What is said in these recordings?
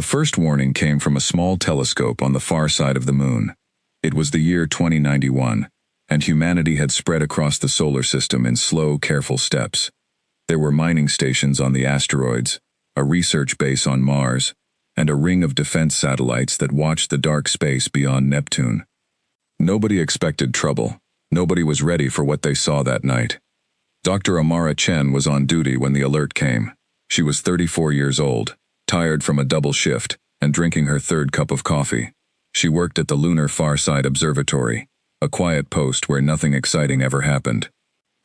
The first warning came from a small telescope on the far side of the moon. It was the year 2091, and humanity had spread across the solar system in slow, careful steps. There were mining stations on the asteroids, a research base on Mars, and a ring of defense satellites that watched the dark space beyond Neptune. Nobody expected trouble. Nobody was ready for what they saw that night. Dr. Amara Chen was on duty when the alert came. She was 34 years old, tired from a double shift, and drinking her third cup of coffee. She worked at the Lunar Far Side Observatory, a quiet post where nothing exciting ever happened.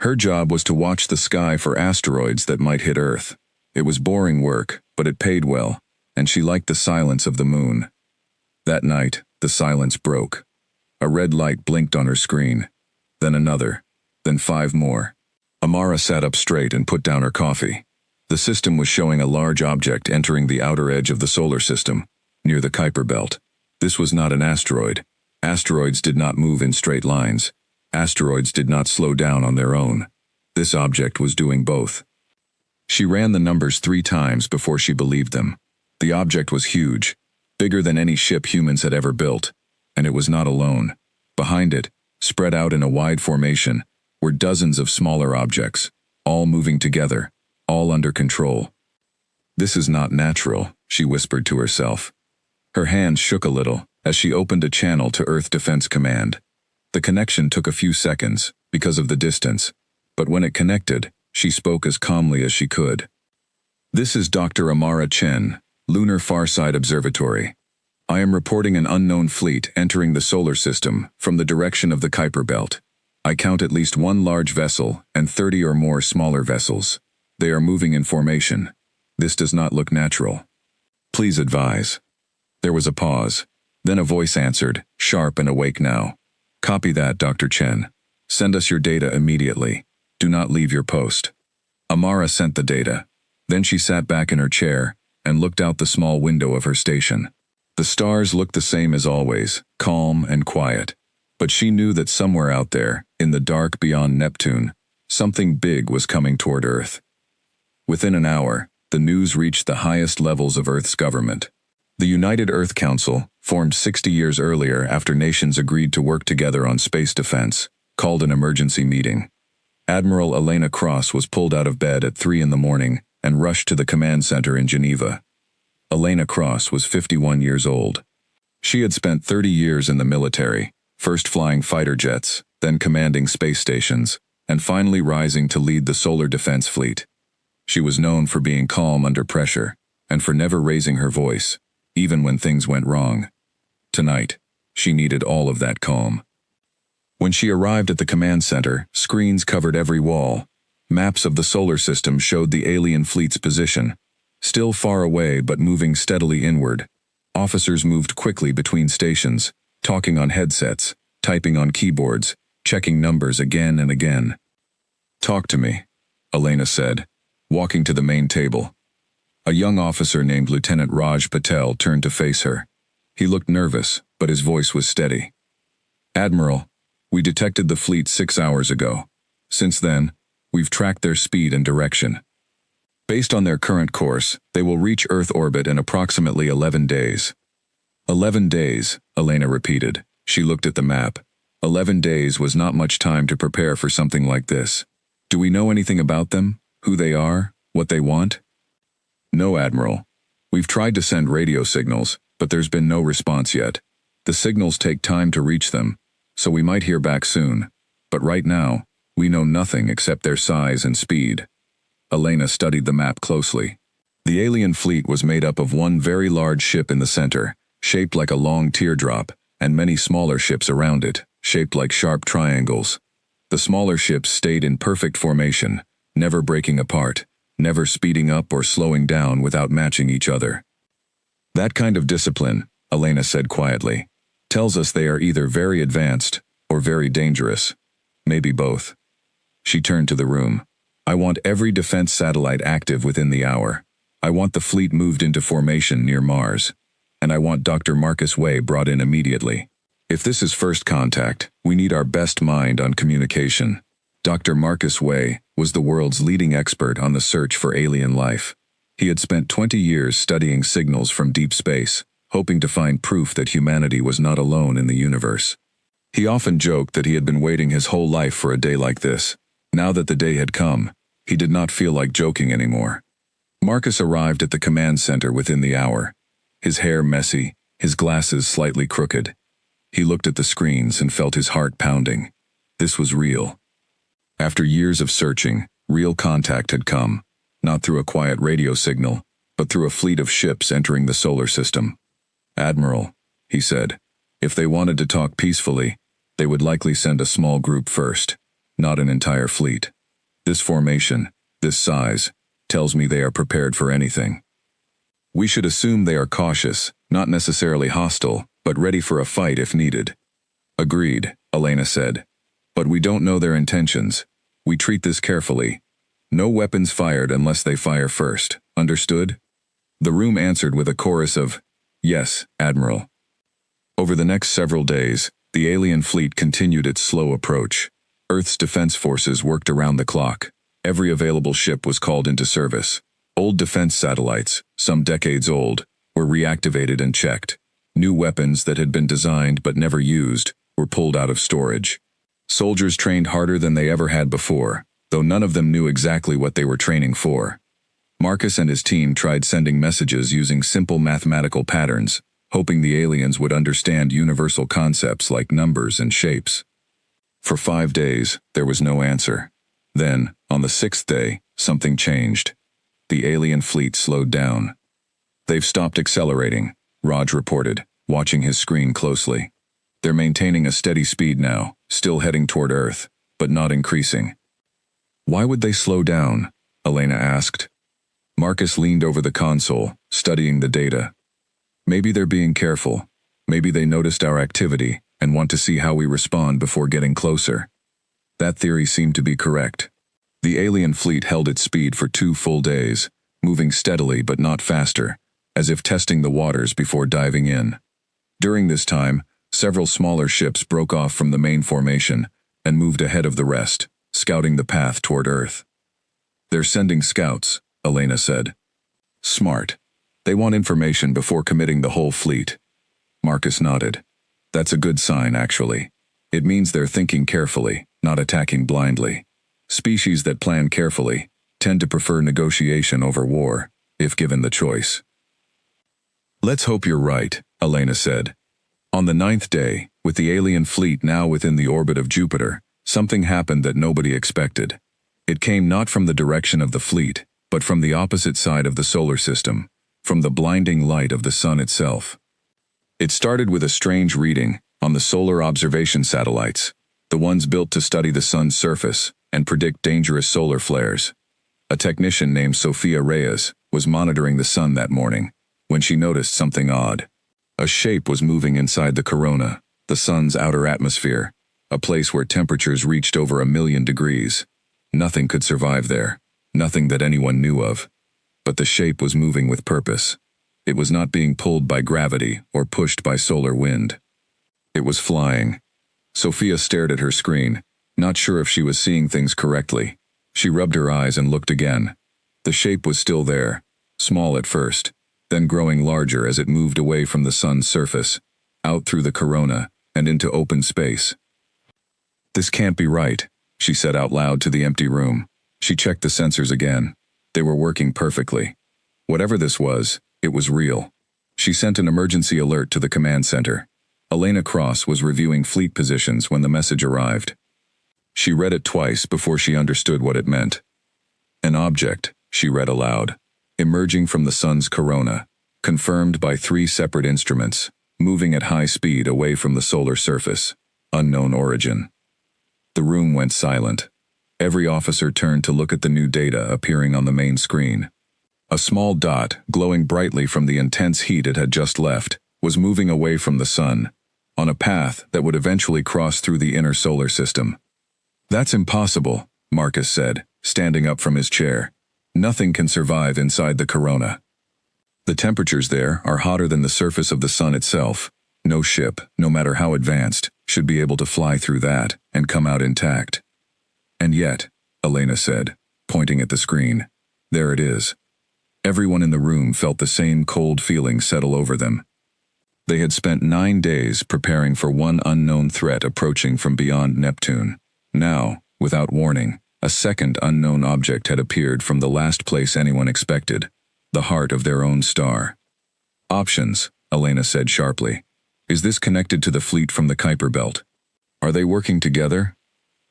Her job was to watch the sky for asteroids that might hit Earth. It was boring work, but it paid well, and she liked the silence of the moon. That night, the silence broke. A red light blinked on her screen, then another, then 5 more. Amara sat up straight and put down her coffee. The system was showing a large object entering the outer edge of the solar system, near the Kuiper Belt. This was not an asteroid. Asteroids did not move in straight lines. Asteroids did not slow down on their own. This object was doing both. She ran the numbers 3 times before she believed them. The object was huge, bigger than any ship humans had ever built, and it was not alone. Behind it, spread out in a wide formation, were dozens of smaller objects, all moving together, all under control. "This is not natural," she whispered to herself. Her hands shook a little as she opened a channel to Earth Defense Command. The connection took a few seconds because of the distance, but when it connected, she spoke as calmly as she could. "This is Dr. Amara Chen, Lunar Far Side Observatory. I am reporting an unknown fleet entering the solar system from the direction of the Kuiper Belt. I count at least 1 large vessel and 30 or more smaller vessels. They are moving in formation. This does not look natural. Please advise." There was a pause. Then a voice answered, sharp and awake now. "Copy that, Dr. Chen. Send us your data immediately. Do not leave your post." Amara sent the data. Then she sat back in her chair and looked out the small window of her station. The stars looked the same as always, calm and quiet. But she knew that somewhere out there, in the dark beyond Neptune, something big was coming toward Earth. Within an hour, the news reached the highest levels of Earth's government. The United Earth Council, formed 60 years earlier after nations agreed to work together on space defense, called an emergency meeting. Admiral Elena Cross was pulled out of bed at 3 in the morning and rushed to the command center in Geneva. Elena Cross was 51 years old. She had spent 30 years in the military, first flying fighter jets, then commanding space stations, and finally rising to lead the solar defense fleet. She was known for being calm under pressure, and for never raising her voice, even when things went wrong. Tonight, she needed all of that calm. When she arrived at the command center, screens covered every wall. Maps of the solar system showed the alien fleet's position. Still far away but moving steadily inward. Officers moved quickly between stations, talking on headsets, typing on keyboards, checking numbers again and again. "Talk to me," Elena said, walking to the main table. A young officer named Lieutenant Raj Patel turned to face her. He looked nervous, but his voice was steady. "Admiral, we detected the fleet 6 hours ago. Since then, we've tracked their speed and direction. Based on their current course, they will reach Earth orbit in approximately 11 days. 11 days, Elena repeated. She looked at the map. 11 days was not much time to prepare for something like this. "Do we know anything about them? Who they are? What they want?" "No, Admiral. We've tried to send radio signals, but there's been no response yet. The signals take time to reach them, so we might hear back soon. But right now, we know nothing except their size and speed." Elena studied the map closely. The alien fleet was made up of one very large ship in the center, shaped like a long teardrop, and many smaller ships around it, shaped like sharp triangles. The smaller ships stayed in perfect formation, never breaking apart, never speeding up or slowing down without matching each other. "That kind of discipline," Elena said quietly, "tells us they are either very advanced or very dangerous. Maybe both." She turned to the room. "I want every defense satellite active within the hour. I want the fleet moved into formation near Mars. And I want Dr. Marcus Way brought in immediately. If this is first contact, we need our best mind on communication." Dr. Marcus Way was the world's leading expert on the search for alien life. He had spent 20 years studying signals from deep space, hoping to find proof that humanity was not alone in the universe. He often joked that he had been waiting his whole life for a day like this. Now that the day had come, he did not feel like joking anymore. Marcus arrived at the command center within the hour, his hair messy, his glasses slightly crooked. He looked at the screens and felt his heart pounding. This was real. After years of searching, real contact had come, not through a quiet radio signal, but through a fleet of ships entering the solar system. "Admiral," he said, "if they wanted to talk peacefully, they would likely send a small group first, not an entire fleet. This formation, this size, tells me they are prepared for anything. We should assume they are cautious, not necessarily hostile, but ready for a fight if needed." "Agreed," Elena said. "But we don't know their intentions. We treat this carefully. No weapons fired unless they fire first. Understood?" The room answered with a chorus of, "Yes, Admiral." Over the next several days, the alien fleet continued its slow approach. Earth's defense forces worked around the clock. Every available ship was called into service. Old defense satellites, some decades old, were reactivated and checked. New weapons that had been designed but never used were pulled out of storage. Soldiers trained harder than they ever had before, though none of them knew exactly what they were training for. Marcus and his team tried sending messages using simple mathematical patterns, hoping the aliens would understand universal concepts like numbers and shapes. For 5 days, there was no answer. Then, on the 6th day, something changed. The alien fleet slowed down. "They've stopped accelerating," Raj reported, watching his screen closely. "They're maintaining a steady speed now, still heading toward Earth, but not increasing." "Why would they slow down?" Elena asked. Marcus leaned over the console, studying the data. "Maybe they're being careful. Maybe they noticed our activity and want to see how we respond before getting closer." That theory seemed to be correct. The alien fleet held its speed for 2 full days, moving steadily but not faster, as if testing the waters before diving in. During this time, several smaller ships broke off from the main formation and moved ahead of the rest, scouting the path toward Earth. "They're sending scouts," Elena said. "Smart. They want information before committing the whole fleet." Marcus nodded. "That's a good sign, actually. It means they're thinking carefully, not attacking blindly. Species that plan carefully tend to prefer negotiation over war, if given the choice." "Let's hope you're right," Elena said. On the 9th day, with the alien fleet now within the orbit of Jupiter, something happened that nobody expected. It came not from the direction of the fleet, but from the opposite side of the solar system, from the blinding light of the sun itself. It started with a strange reading on the solar observation satellites, the ones built to study the sun's surface and predict dangerous solar flares. A technician named Sophia Reyes was monitoring the sun that morning when she noticed something odd. A shape was moving inside the corona, the sun's outer atmosphere, a place where temperatures reached over 1,000,000 degrees. Nothing could survive there, nothing that anyone knew of. But the shape was moving with purpose. It was not being pulled by gravity or pushed by solar wind. It was flying. Sophia stared at her screen, not sure if she was seeing things correctly. She rubbed her eyes and looked again. The shape was still there, small at first, then growing larger as it moved away from the sun's surface, out through the corona, and into open space. "This can't be right," she said out loud to the empty room. She checked the sensors again. They were working perfectly. Whatever this was, it was real. She sent an emergency alert to the command center. Elena Cross was reviewing fleet positions when the message arrived. She read it twice before she understood what it meant. "An object," she read aloud, "emerging from the sun's corona, confirmed by 3 separate instruments, moving at high speed away from the solar surface. Unknown origin." The room went silent. Every officer turned to look at the new data appearing on the main screen. A small dot, glowing brightly from the intense heat it had just left, was moving away from the sun, on a path that would eventually cross through the inner solar system. "That's impossible," Marcus said, standing up from his chair. "Nothing can survive inside the corona. The temperatures there are hotter than the surface of the sun itself. No ship, no matter how advanced, should be able to fly through that and come out intact." "And yet," Elena said, pointing at the screen, "there it is. Everyone in the room felt the same cold feeling settle over them. They had spent 9 days preparing for one unknown threat approaching from beyond Neptune. Now, without warning, a second unknown object had appeared from the last place anyone expected, the heart of their own star. Options, Elena said sharply. Is this connected to the fleet from the Kuiper Belt? Are they working together?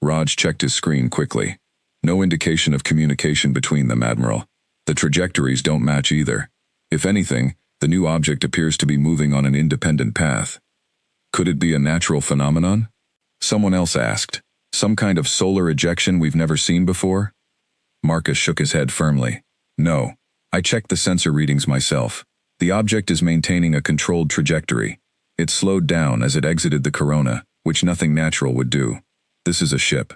Raj checked his screen quickly. No indication of communication between them, Admiral. The trajectories don't match either. If anything, the new object appears to be moving on an independent path. Could it be a natural phenomenon? Someone else asked. Some kind of solar ejection we've never seen before? Marcus shook his head firmly. No. I checked the sensor readings myself. The object is maintaining a controlled trajectory. It slowed down as it exited the corona, which nothing natural would do. This is a ship.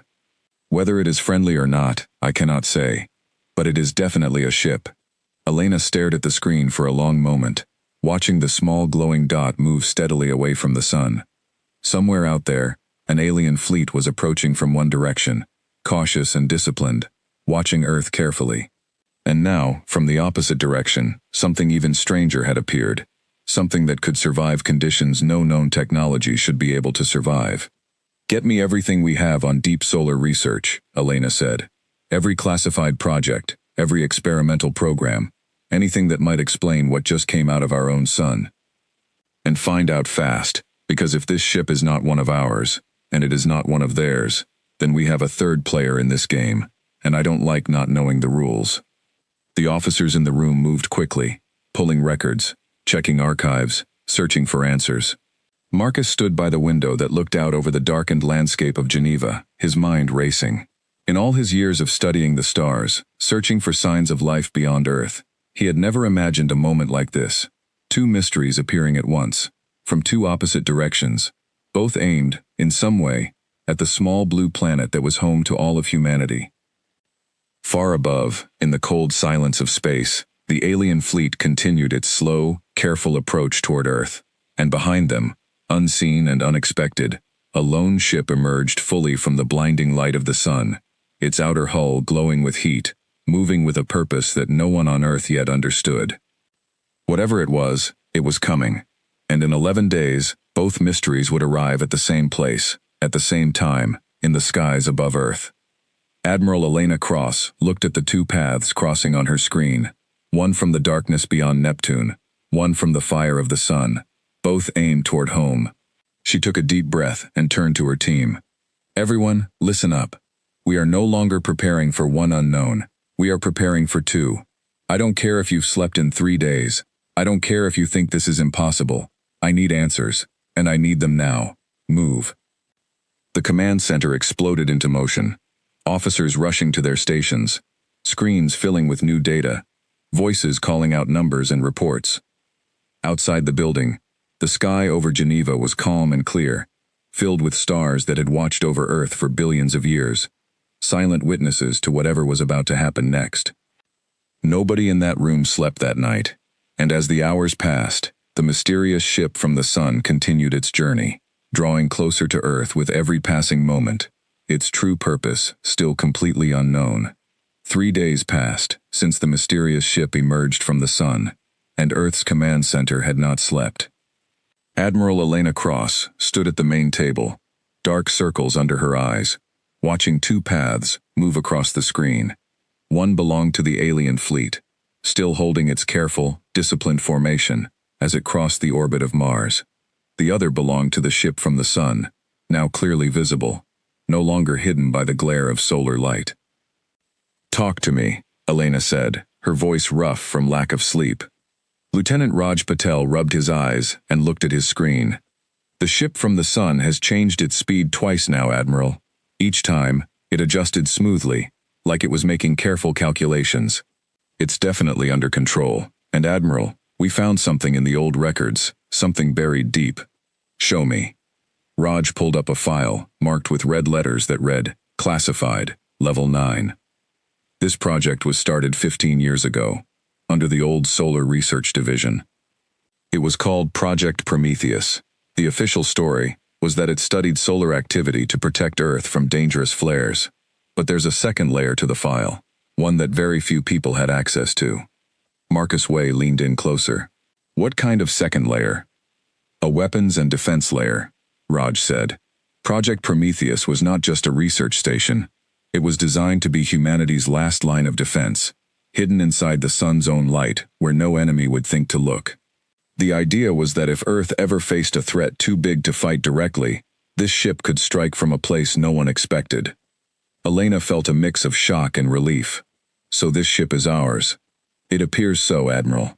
Whether it is friendly or not, I cannot say. But it is definitely a ship. Elena stared at the screen for a long moment, watching the small glowing dot move steadily away from the sun. Somewhere out there, an alien fleet was approaching from one direction, cautious and disciplined, watching Earth carefully. And now, from the opposite direction, something even stranger had appeared, something that could survive conditions no known technology should be able to survive. Get me everything we have on deep solar research, Elena said. Every classified project, every experimental program, anything that might explain what just came out of our own sun. And find out fast, because if this ship is not one of ours, and it is not one of theirs, then we have a third player in this game, and I don't like not knowing the rules. The officers in the room moved quickly, pulling records, checking archives, searching for answers. Marcus stood by the window that looked out over the darkened landscape of Geneva, his mind racing. In all his years of studying the stars, searching for signs of life beyond Earth, he had never imagined a moment like this. Two mysteries appearing at once, from two opposite directions, both aimed, in some way, at the small blue planet that was home to all of humanity. Far above, in the cold silence of space, the alien fleet continued its slow, careful approach toward Earth, and behind them, unseen and unexpected, a lone ship emerged fully from the blinding light of the sun, its outer hull glowing with heat, moving with a purpose that no one on Earth yet understood. Whatever it was coming, and in 11 days, both mysteries would arrive at the same place, at the same time, in the skies above Earth. Admiral Elena Cross looked at the two paths crossing on her screen, one from the darkness beyond Neptune, one from the fire of the sun, both aimed toward home. She took a deep breath and turned to her team. Everyone, listen up. We are no longer preparing for one unknown. We are preparing for two. I don't care if you've slept in 3 days. I don't care if you think this is impossible. I need answers, and I need them now. Move. The command center exploded into motion. Officers rushing to their stations, screens filling with new data, voices calling out numbers and reports. Outside the building, the sky over Geneva was calm and clear, filled with stars that had watched over Earth for billions of years, silent witnesses to whatever was about to happen next. Nobody in that room slept that night, and as the hours passed, the mysterious ship from the sun continued its journey, drawing closer to Earth with every passing moment, its true purpose still completely unknown. 3 days passed since the mysterious ship emerged from the sun, and Earth's command center had not slept. Admiral Elena Cross stood at the main table, dark circles under her eyes, watching two paths move across the screen. One belonged to the alien fleet, still holding its careful, disciplined formation as it crossed the orbit of Mars. The other belonged to the ship from the sun, now clearly visible, no longer hidden by the glare of solar light. Talk to me, Elena said, her voice rough from lack of sleep. Lieutenant Raj Patel rubbed his eyes and looked at his screen. The ship from the sun has changed its speed twice now, Admiral. Each time, it adjusted smoothly, like it was making careful calculations. It's definitely under control, and Admiral, we found something in the old records, something buried deep. Show me. Raj pulled up a file, marked with red letters that read, Classified, Level 9. This project was started 15 years ago, under the old Solar Research Division. It was called Project Prometheus. The official story was that it studied solar activity to protect Earth from dangerous flares. But there's a second layer to the file, one that very few people had access to. Marcus Way leaned in closer. What kind of second layer? A weapons and defense layer, Raj said. Project Prometheus was not just a research station. It was designed to be humanity's last line of defense, hidden inside the sun's own light, where no enemy would think to look. The idea was that if Earth ever faced a threat too big to fight directly, this ship could strike from a place no one expected. Elena felt a mix of shock and relief. So this ship is ours. It appears so, Admiral.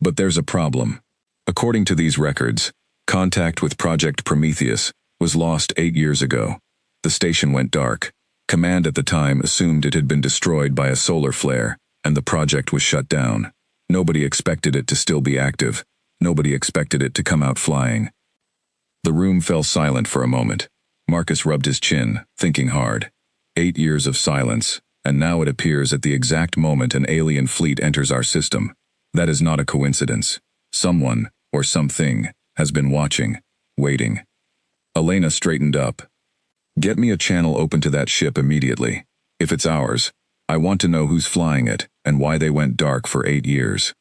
But there's a problem. According to these records, contact with Project Prometheus was lost 8 years ago. The station went dark. Command at the time assumed it had been destroyed by a solar flare, and the project was shut down. Nobody expected it to still be active. Nobody expected it to come out flying. The room fell silent for a moment. Marcus rubbed his chin, thinking hard. 8 years of silence, and now it appears at the exact moment an alien fleet enters our system. That is not a coincidence. Someone, or something, has been watching, waiting. Elena straightened up. Get me a channel open to that ship immediately. If it's ours, I want to know who's flying it and why they went dark for 8 years.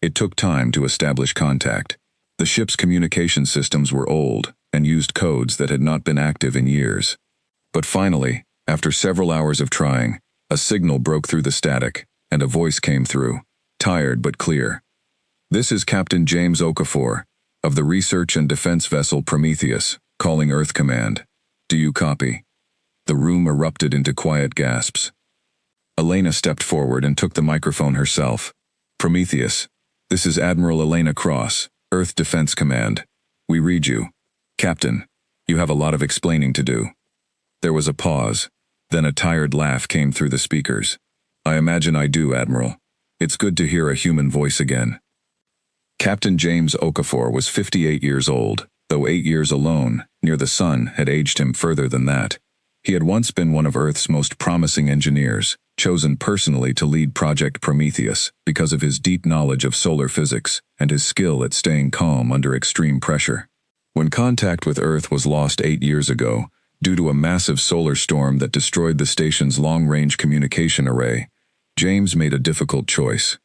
It took time to establish contact. The ship's communication systems were old and used codes that had not been active in years. But finally, after several hours of trying, a signal broke through the static, and a voice came through, tired but clear. This is Captain James Okafor, of the research and defense vessel Prometheus, calling Earth Command. Do you copy? The room erupted into quiet gasps. Elena stepped forward and took the microphone herself. Prometheus, this is Admiral Elena Cross, Earth Defense Command. We read you. Captain, you have a lot of explaining to do. There was a pause, then a tired laugh came through the speakers. I imagine I do, Admiral. It's good to hear a human voice again. Captain James Okafor was 58 years old, though 8 years alone, near the sun, had aged him further than that. He had once been one of Earth's most promising engineers, chosen personally to lead Project Prometheus because of his deep knowledge of solar physics and his skill at staying calm under extreme pressure. When contact with Earth was lost 8 years ago, due to a massive solar storm that destroyed the station's long-range communication array, James made a difficult choice.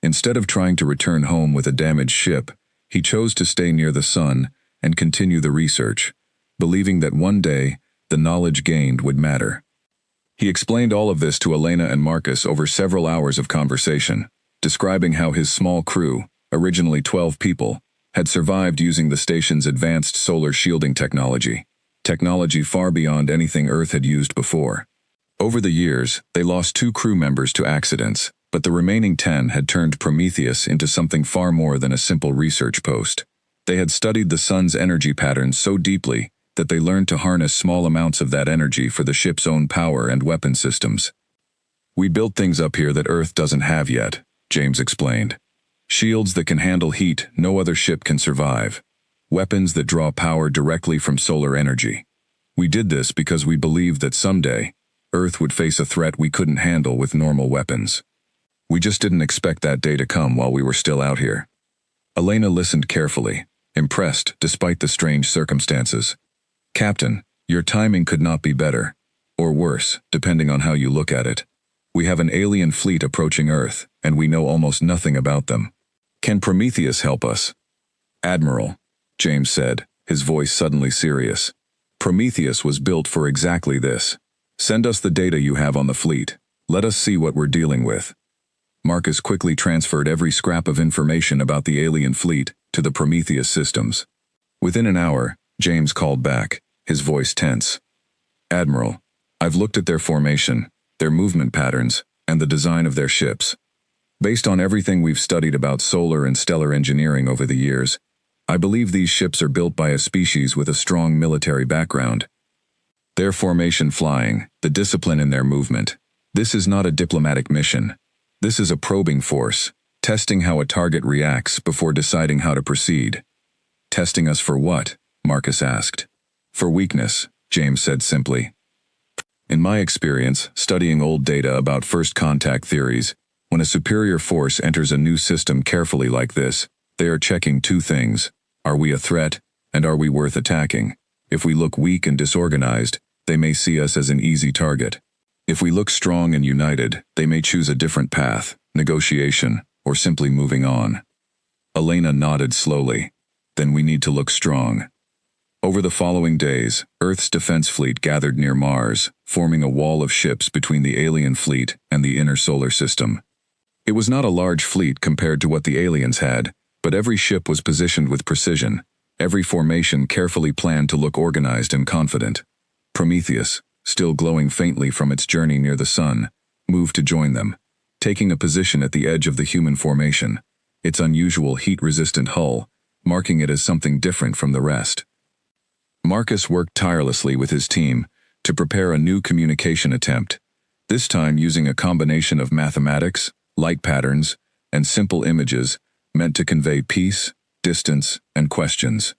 Instead of trying to return home with a damaged ship, he chose to stay near the sun and continue the research, believing that one day the knowledge gained would matter. He explained all of this to Elena and Marcus over several hours of conversation, describing how his small crew, originally 12 people, had survived using the station's advanced solar shielding technology far beyond anything Earth had used before. Over the years, they lost 2 crew members to accidents, but the remaining 10 had turned Prometheus into something far more than a simple research post. They had studied the sun's energy patterns so deeply that they learned to harness small amounts of that energy for the ship's own power and weapon systems. We built things up here that Earth doesn't have yet, James explained. Shields that can handle heat no other ship can survive. Weapons that draw power directly from solar energy. We did this because we believed that someday, Earth would face a threat we couldn't handle with normal weapons. We just didn't expect that day to come while we were still out here. Elena listened carefully, impressed despite the strange circumstances. Captain, your timing could not be better, or worse, depending on how you look at it. We have an alien fleet approaching Earth, and we know almost nothing about them. Can Prometheus help us? Admiral, James said, his voice suddenly serious. Prometheus was built for exactly this. Send us the data you have on the fleet. Let us see what we're dealing with. Marcus quickly transferred every scrap of information about the alien fleet to the Prometheus systems. Within an hour, James called back, his voice tense. Admiral, I've looked at their formation, their movement patterns, and the design of their ships. Based on everything we've studied about solar and stellar engineering over the years, I believe these ships are built by a species with a strong military background. Their formation flying, the discipline in their movement. This is not a diplomatic mission. This is a probing force, testing how a target reacts before deciding how to proceed. Testing us for what? Marcus asked. For weakness, James said simply. In my experience, studying old data about first contact theories, when a superior force enters a new system carefully like this, they are checking 2 things. Are we a threat, and are we worth attacking? If we look weak and disorganized, they may see us as an easy target. If we look strong and united, they may choose a different path, negotiation, or simply moving on? Elena nodded slowly. Then we need to look strong. Over the following days, Earth's defense fleet gathered near Mars, forming a wall of ships between the alien fleet and the inner solar system. It was not a large fleet compared to what the aliens had, but every ship was positioned with precision, every formation carefully planned to look organized and confident. Prometheus, still glowing faintly from its journey near the sun, moved to join them, taking a position at the edge of the human formation, its unusual heat-resistant hull, marking it as something different from the rest. Marcus worked tirelessly with his team to prepare a new communication attempt, this time using a combination of mathematics, light patterns, and simple images meant to convey peace, distance, and questions.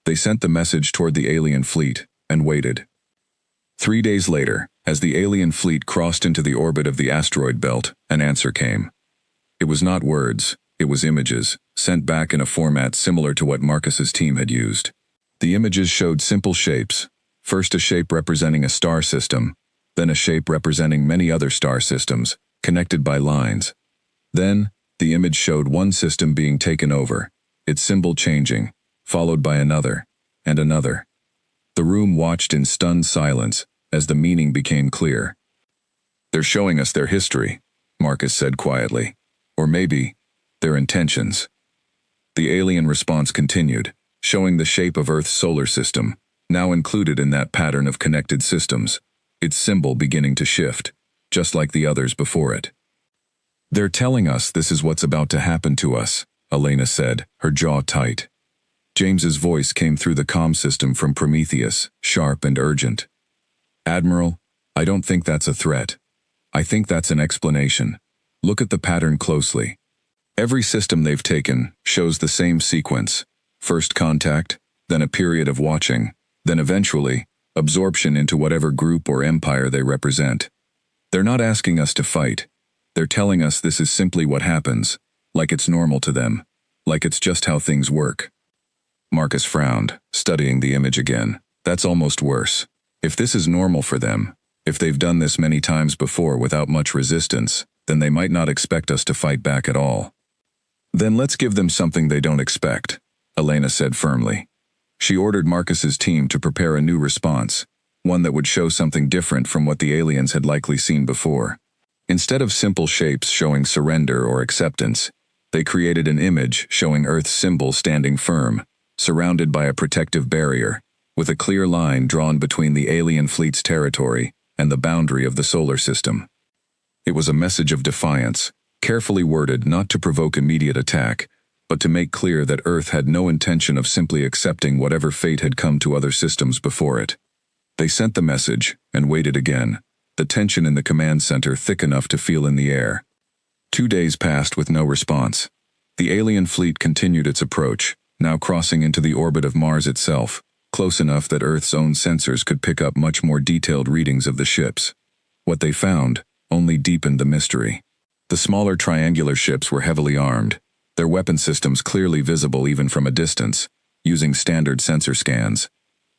They sent the message toward the alien fleet and waited. 3 days later, as the alien fleet crossed into the orbit of the asteroid belt, an answer came. It was not words, it was images, sent back in a format similar to what Marcus's team had used. The images showed simple shapes, first a shape representing a star system, then a shape representing many other star systems, connected by lines. Then, the image showed one system being taken over, its symbol changing, followed by another, and another. The room watched in stunned silence as the meaning became clear. "They're showing us their history," Marcus said quietly. "Or maybe, their intentions." The alien response continued, showing the shape of Earth's solar system, now included in that pattern of connected systems, its symbol beginning to shift, just like the others before it. "They're telling us this is what's about to happen to us," Elena said, her jaw tight. James's voice came through the comm system from Prometheus, sharp and urgent. "Admiral, I don't think that's a threat. I think that's an explanation. Look at the pattern closely. Every system they've taken shows the same sequence. First contact, then a period of watching, then eventually, absorption into whatever group or empire they represent. They're not asking us to fight. They're telling us this is simply what happens, like it's normal to them, like it's just how things work." Marcus frowned, studying the image again. "That's almost worse. If this is normal for them, if they've done this many times before without much resistance, then they might not expect us to fight back at all." "Then let's give them something they don't expect," Elena said firmly. She ordered Marcus's team to prepare a new response, one that would show something different from what the aliens had likely seen before. Instead of simple shapes showing surrender or acceptance, they created an image showing Earth's symbol standing firm, surrounded by a protective barrier, with a clear line drawn between the alien fleet's territory and the boundary of the solar system. It was a message of defiance, carefully worded not to provoke immediate attack, but to make clear that Earth had no intention of simply accepting whatever fate had come to other systems before it. They sent the message, and waited again, the tension in the command center thick enough to feel in the air. 2 days passed with no response. The alien fleet continued its approach, now crossing into the orbit of Mars itself, close enough that Earth's own sensors could pick up much more detailed readings of the ships. What they found only deepened the mystery. The smaller triangular ships were heavily armed, their weapon systems clearly visible even from a distance, using standard sensor scans.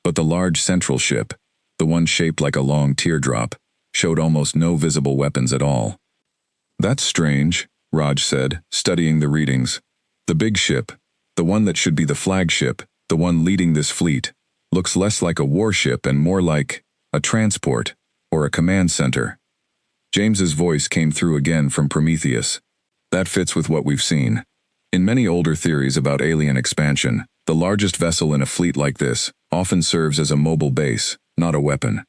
But the large central ship, the one shaped like a long teardrop, showed almost no visible weapons at all. "That's strange," Raj said, studying the readings. "The big ship, the one that should be the flagship, the one leading this fleet, looks less like a warship and more like a transport, or a command center." James's voice came through again from Prometheus. "That fits with what we've seen. In many older theories about alien expansion, the largest vessel in a fleet like this often serves as a mobile base, not a weapon.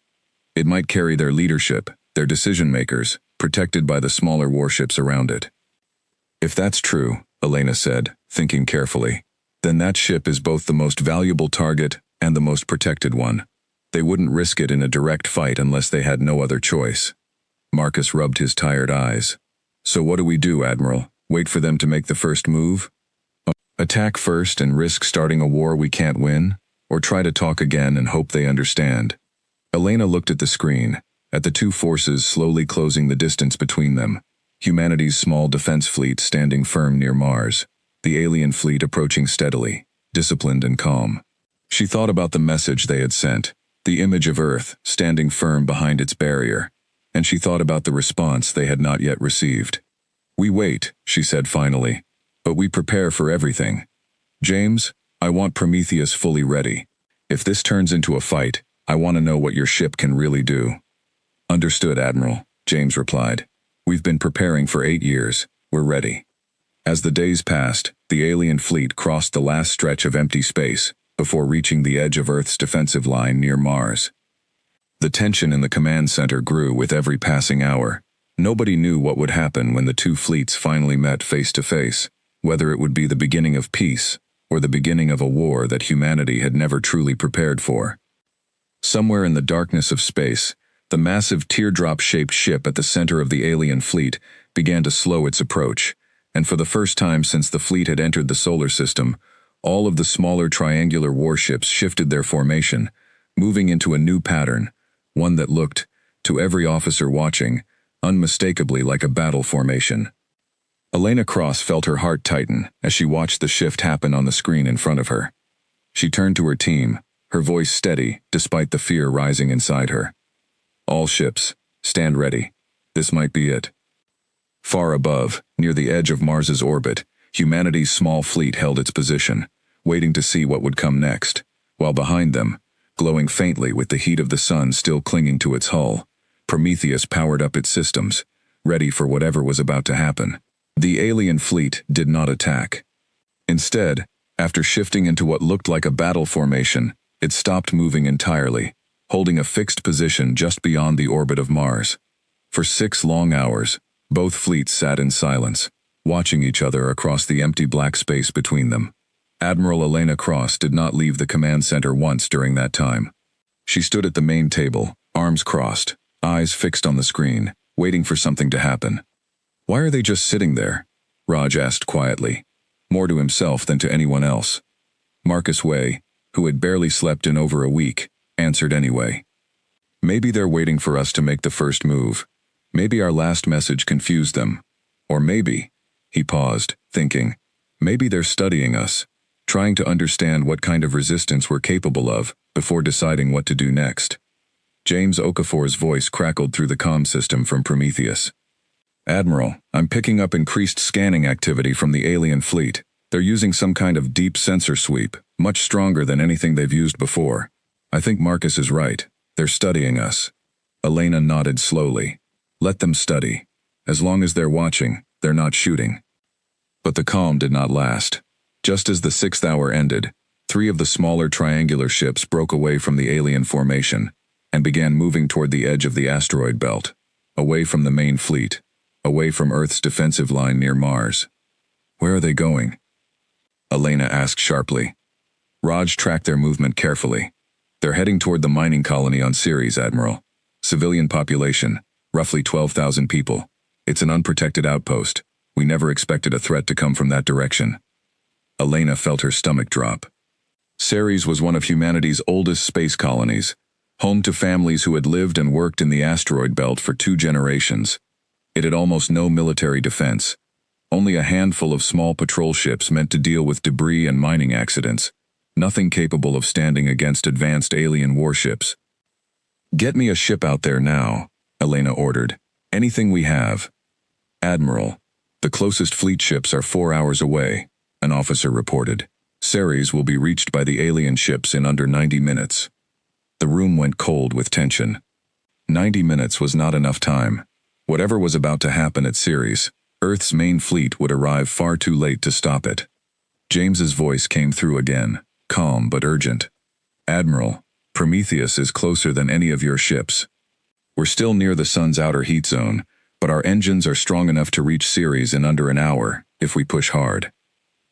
It might carry their leadership, their decision-makers, protected by the smaller warships around it." "If that's true," Elena said, thinking carefully, "then that ship is both the most valuable target and the most protected one. They wouldn't risk it in a direct fight unless they had no other choice." Marcus rubbed his tired eyes. "So what do we do, Admiral? Wait for them to make the first move? Attack first and risk starting a war we can't win? Or try to talk again and hope they understand?" Elena looked at the screen, at the two forces slowly closing the distance between them. Humanity's small defense fleet standing firm near Mars, the alien fleet approaching steadily, disciplined and calm. She thought about the message they had sent, the image of Earth standing firm behind its barrier, and she thought about the response they had not yet received. We wait, she said finally, but we prepare for everything. James, I want Prometheus fully ready. If this turns into a fight, I want to know what your ship can really do. Understood, Admiral, James replied. We've been preparing for 8 years. We're ready. As the days passed, the alien fleet crossed the last stretch of empty space before reaching the edge of Earth's defensive line near Mars. The tension in the command center grew with every passing hour. Nobody knew what would happen when the two fleets finally met face to face, whether it would be the beginning of peace or the beginning of a war that humanity had never truly prepared for. Somewhere in the darkness of space, the massive teardrop-shaped ship at the center of the alien fleet began to slow its approach, and for the first time since the fleet had entered the solar system, all of the smaller triangular warships shifted their formation, moving into a new pattern, one that looked, to every officer watching, unmistakably like a battle formation. Elena Cross felt her heart tighten as she watched the shift happen on the screen in front of her. She turned to her team, her voice steady despite the fear rising inside her. All ships, stand ready. This might be it. Far above, near the edge of Mars's orbit, humanity's small fleet held its position, waiting to see what would come next, while behind them, glowing faintly with the heat of the sun still clinging to its hull, Prometheus powered up its systems, ready for whatever was about to happen. The alien fleet did not attack. Instead, after shifting into what looked like a battle formation, it stopped moving entirely, holding a fixed position just beyond the orbit of Mars. For 6 long hours, both fleets sat in silence, watching each other across the empty black space between them. Admiral Elena Cross did not leave the command center once during that time. She stood at the main table, arms crossed, eyes fixed on the screen, waiting for something to happen. Why are they just sitting there? Raj asked quietly, more to himself than to anyone else. Marcus Way, who had barely slept in over a week, answered anyway. Maybe they're waiting for us to make the first move. Maybe our last message confused them. Or maybe, he paused, thinking, maybe they're studying us, trying to understand what kind of resistance we're capable of before deciding what to do next. James Okafor's voice crackled through the comm system from Prometheus. Admiral, I'm picking up increased scanning activity from the alien fleet. They're using some kind of deep sensor sweep, much stronger than anything they've used before. I think Marcus is right. They're studying us. Elena nodded slowly. Let them study. As long as they're watching, they're not shooting. But the calm did not last. Just as the 6th hour ended, 3 of the smaller triangular ships broke away from the alien formation and began moving toward the edge of the asteroid belt, away from the main fleet, away from Earth's defensive line near Mars. Where are they going? Elena asked sharply. Raj tracked their movement carefully. They're heading toward the mining colony on Ceres, Admiral. Civilian population, roughly 12,000 people. It's an unprotected outpost. We never expected a threat to come from that direction. Elena felt her stomach drop. Ceres was one of humanity's oldest space colonies, home to families who had lived and worked in the asteroid belt for 2 generations. It had almost no military defense. Only a handful of small patrol ships meant to deal with debris and mining accidents, nothing capable of standing against advanced alien warships. Get me a ship out there now, Elena ordered. Anything we have. Admiral, the closest fleet ships are 4 hours away, an officer reported. Ceres will be reached by the alien ships in under 90 minutes. The room went cold with tension. 90 minutes was not enough time. Whatever was about to happen at Ceres, Earth's main fleet would arrive far too late to stop it. James's voice came through again, calm but urgent. Admiral, Prometheus is closer than any of your ships. We're still near the sun's outer heat zone, but our engines are strong enough to reach Ceres in under an hour, if we push hard.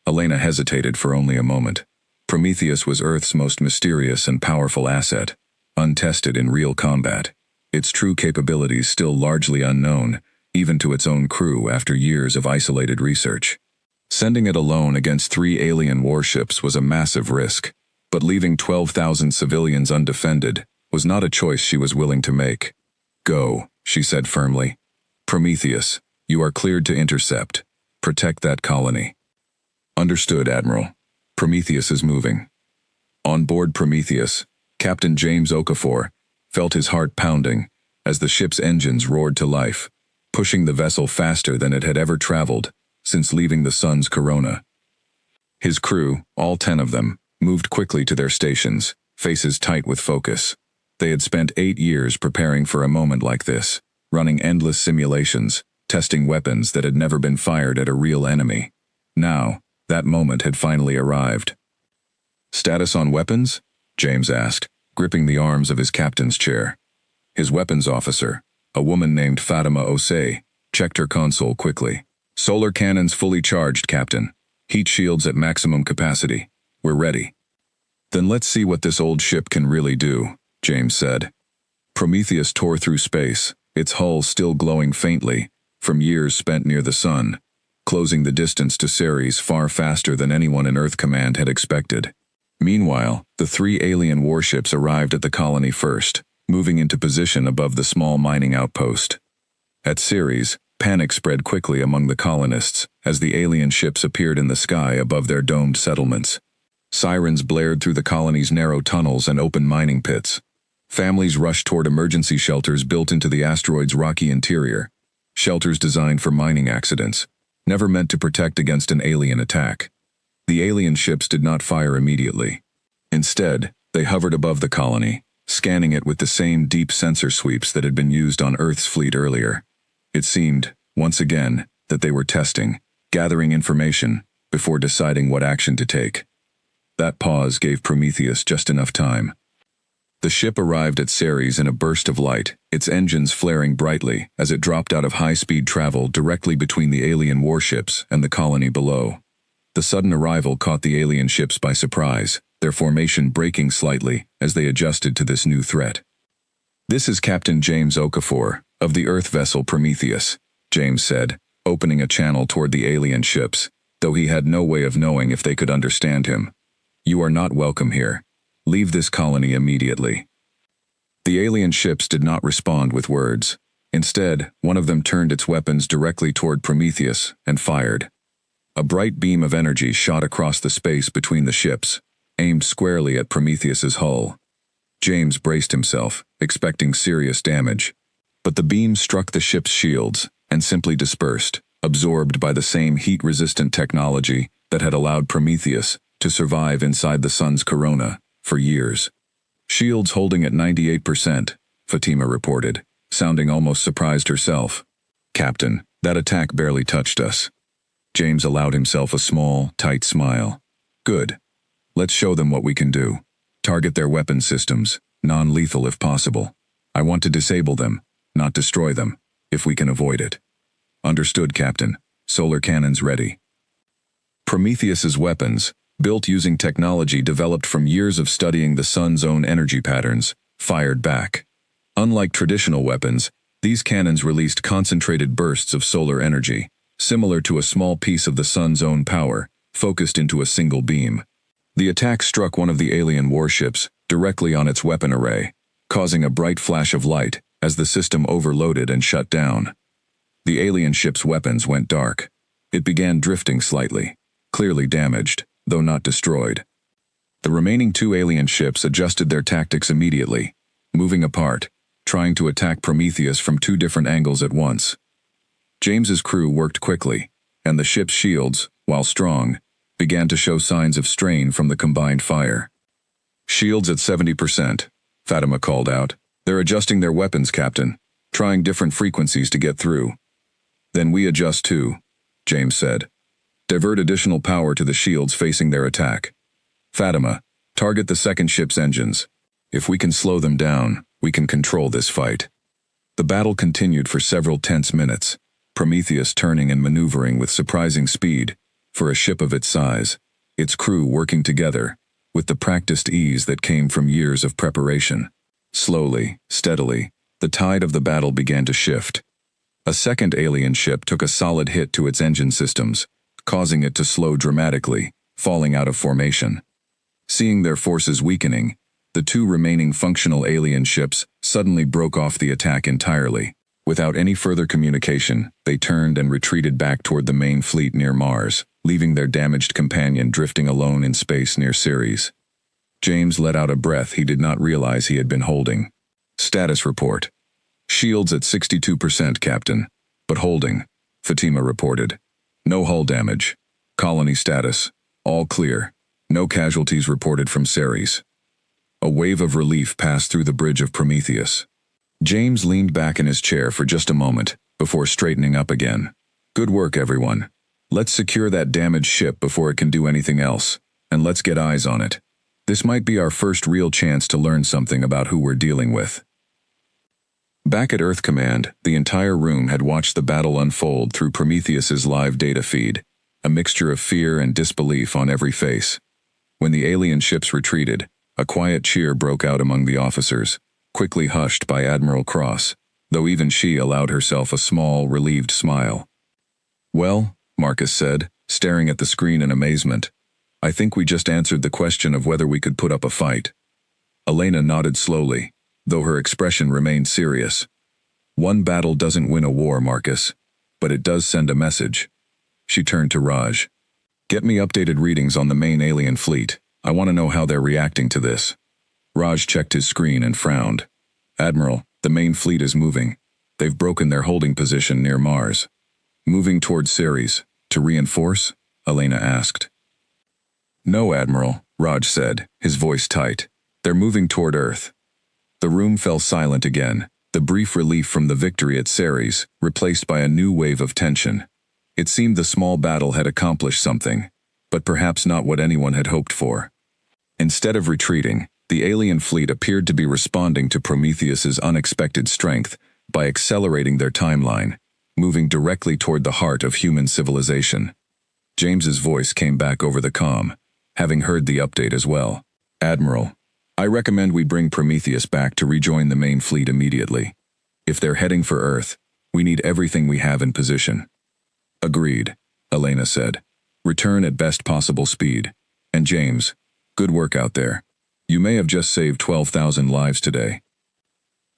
Elena hesitated for only a moment. Prometheus was Earth's most mysterious and powerful asset, untested in real combat. Its true capabilities still largely unknown, even to its own crew after years of isolated research. Sending it alone against 3 alien warships was a massive risk, but leaving 12,000 civilians undefended was not a choice she was willing to make. Go, she said firmly. Prometheus, you are cleared to intercept. Protect that colony. Understood, Admiral. Prometheus is moving. On board Prometheus, Captain James Okafor felt his heart pounding as the ship's engines roared to life, pushing the vessel faster than it had ever traveled since leaving the sun's corona. His crew, all 10 of them, moved quickly to their stations, faces tight with focus. They had spent 8 years preparing for a moment like this, running endless simulations, testing weapons that had never been fired at a real enemy. Now, that moment had finally arrived. "Status on weapons?" James asked, gripping the arms of his captain's chair. His weapons officer, a woman named Fatima Osei, checked her console quickly. "Solar cannons fully charged, Captain. Heat shields at maximum capacity. We're ready." "Then let's see what this old ship can really do," James said. Prometheus tore through space, its hull still glowing faintly from years spent near the sun, closing the distance to Ceres far faster than anyone in Earth Command had expected. Meanwhile, the 3 alien warships arrived at the colony first, moving into position above the small mining outpost. At Ceres, panic spread quickly among the colonists as the alien ships appeared in the sky above their domed settlements. Sirens blared through the colony's narrow tunnels and open mining pits. Families rushed toward emergency shelters built into the asteroid's rocky interior, shelters designed for mining accidents, never meant to protect against an alien attack. The alien ships did not fire immediately. Instead, they hovered above the colony, scanning it with the same deep sensor sweeps that had been used on Earth's fleet earlier. It seemed, once again, that they were testing, gathering information, before deciding what action to take. That pause gave Prometheus just enough time. The ship arrived at Ceres in a burst of light, its engines flaring brightly as it dropped out of high-speed travel directly between the alien warships and the colony below. The sudden arrival caught the alien ships by surprise, their formation breaking slightly as they adjusted to this new threat. "This is Captain James Okafor, of the Earth vessel Prometheus," James said, opening a channel toward the alien ships, though he had no way of knowing if they could understand him. "You are not welcome here. Leave this colony immediately." The alien ships did not respond with words. Instead, one of them turned its weapons directly toward Prometheus and fired. A bright beam of energy shot across the space between the ships, aimed squarely at Prometheus's hull. James braced himself, expecting serious damage. But the beam struck the ship's shields and simply dispersed, absorbed by the same heat-resistant technology that had allowed Prometheus to survive inside the sun's corona for years. "Shields holding at 98%, Fatima reported, sounding almost surprised herself. "Captain, that attack barely touched us." James allowed himself a small, tight smile. "Good. Let's show them what we can do. Target their weapon systems, non-lethal if possible. I want to disable them, not destroy them, if we can avoid it." "Understood, Captain. Solar cannons ready." Prometheus's weapons, built using technology developed from years of studying the sun's own energy patterns, fired back. Unlike traditional weapons, these cannons released concentrated bursts of solar energy, similar to a small piece of the sun's own power, focused into a single beam. The attack struck one of the alien warships directly on its weapon array, causing a bright flash of light as the system overloaded and shut down. The alien ship's weapons went dark. It began drifting slightly, clearly damaged, though not destroyed. The remaining 2 alien ships adjusted their tactics immediately, moving apart, trying to attack Prometheus from 2 different angles at once. James's crew worked quickly, and the ship's shields, while strong, began to show signs of strain from the combined fire. "Shields at 70%, Fatima called out. "They're adjusting their weapons, Captain, trying different frequencies to get through." "Then we adjust too," James said. "Divert additional power to the shields facing their attack. Fatima, target the second ship's engines. If we can slow them down, we can control this fight." The battle continued for several tense minutes, Prometheus turning and maneuvering with surprising speed for a ship of its size, its crew working together with the practiced ease that came from years of preparation. Slowly, steadily, the tide of the battle began to shift. A second alien ship took a solid hit to its engine systems, causing it to slow dramatically, falling out of formation. Seeing their forces weakening, the 2 remaining functional alien ships suddenly broke off the attack entirely. Without any further communication, they turned and retreated back toward the main fleet near Mars, leaving their damaged companion drifting alone in space near Ceres. James let out a breath he did not realize he had been holding. "Status report. Shields at 62%, Captain. but holding, Fatima reported. No hull damage. Colony status. All clear. No casualties reported from Ceres. A wave of relief passed through the bridge of Prometheus. James leaned back in his chair for just a moment, before straightening up again. Good work, everyone. Let's secure that damaged ship before it can do anything else, and let's get eyes on it. This might be our first real chance to learn something about who we're dealing with. Back at Earth Command, the entire room had watched the battle unfold through Prometheus's live data feed, a mixture of fear and disbelief on every face. When the alien ships retreated, a quiet cheer broke out among the officers, quickly hushed by Admiral Cross, though even she allowed herself a small, relieved smile. Well, Marcus said, staring at the screen in amazement, I think we just answered the question of whether we could put up a fight. Elena nodded slowly, though her expression remained serious. One battle doesn't win a war, Marcus, but it does send a message. She turned to Raj. Get me updated readings on the main alien fleet. I want to know how they're reacting to this. Raj checked his screen and frowned. Admiral, the main fleet is moving. They've broken their holding position near Mars. Moving toward Ceres. To reinforce? Elena asked. No, Admiral, Raj said, his voice tight. They're moving toward Earth. The room fell silent again, the brief relief from the victory at Ceres, replaced by a new wave of tension. It seemed the small battle had accomplished something, but perhaps not what anyone had hoped for. Instead of retreating, the alien fleet appeared to be responding to Prometheus's unexpected strength by accelerating their timeline, moving directly toward the heart of human civilization. James's voice came back over the comm, having heard the update as well. Admiral, I recommend we bring Prometheus back to rejoin the main fleet immediately. If they're heading for Earth, we need everything we have in position. Agreed, Elena said. Return at best possible speed. And James, good work out there. You may have just saved 12,000 lives today.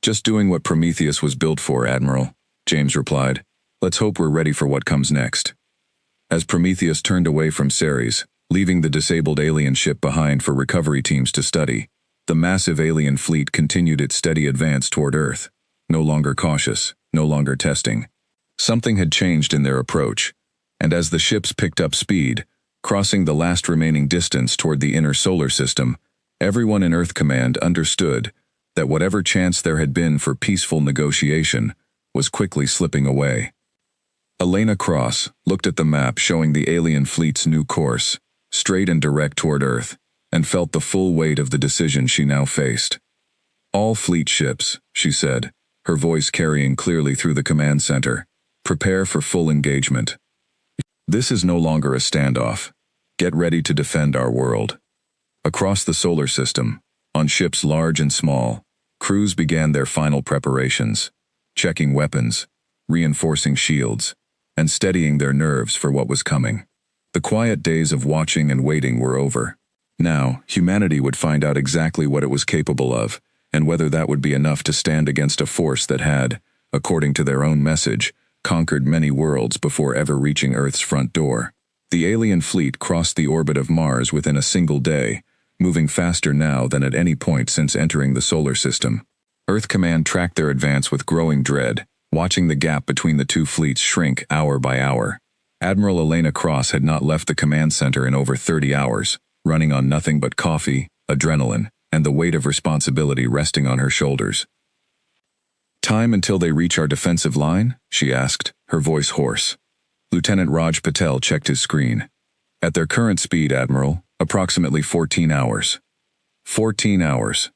Just doing what Prometheus was built for, Admiral, James replied. Let's hope we're ready for what comes next. As Prometheus turned away from Ceres, leaving the disabled alien ship behind for recovery teams to study, the massive alien fleet continued its steady advance toward Earth, no longer cautious, no longer testing. Something had changed in their approach, and as the ships picked up speed, crossing the last remaining distance toward the inner solar system, everyone in Earth Command understood that whatever chance there had been for peaceful negotiation was quickly slipping away. Elena Cross looked at the map showing the alien fleet's new course, straight and direct toward Earth, and felt the full weight of the decision she now faced. All fleet ships, she said, her voice carrying clearly through the command center, prepare for full engagement. This is no longer a standoff. Get ready to defend our world. Across the solar system, on ships large and small, crews began their final preparations, checking weapons, reinforcing shields, and steadying their nerves for what was coming. The quiet days of watching and waiting were over. Now, humanity would find out exactly what it was capable of, and whether that would be enough to stand against a force that had, according to their own message, conquered many worlds before ever reaching Earth's front door. The alien fleet crossed the orbit of Mars within a single day, moving faster now than at any point since entering the solar system. Earth Command tracked their advance with growing dread, watching the gap between the two fleets shrink hour by hour. Admiral Elena Cross had not left the command center in over 30 hours, running on nothing but coffee, adrenaline, and the weight of responsibility resting on her shoulders. Time until they reach our defensive line? She asked, her voice hoarse. Lieutenant Raj Patel checked his screen. At their current speed, Admiral, approximately 14 hours. 14 hours.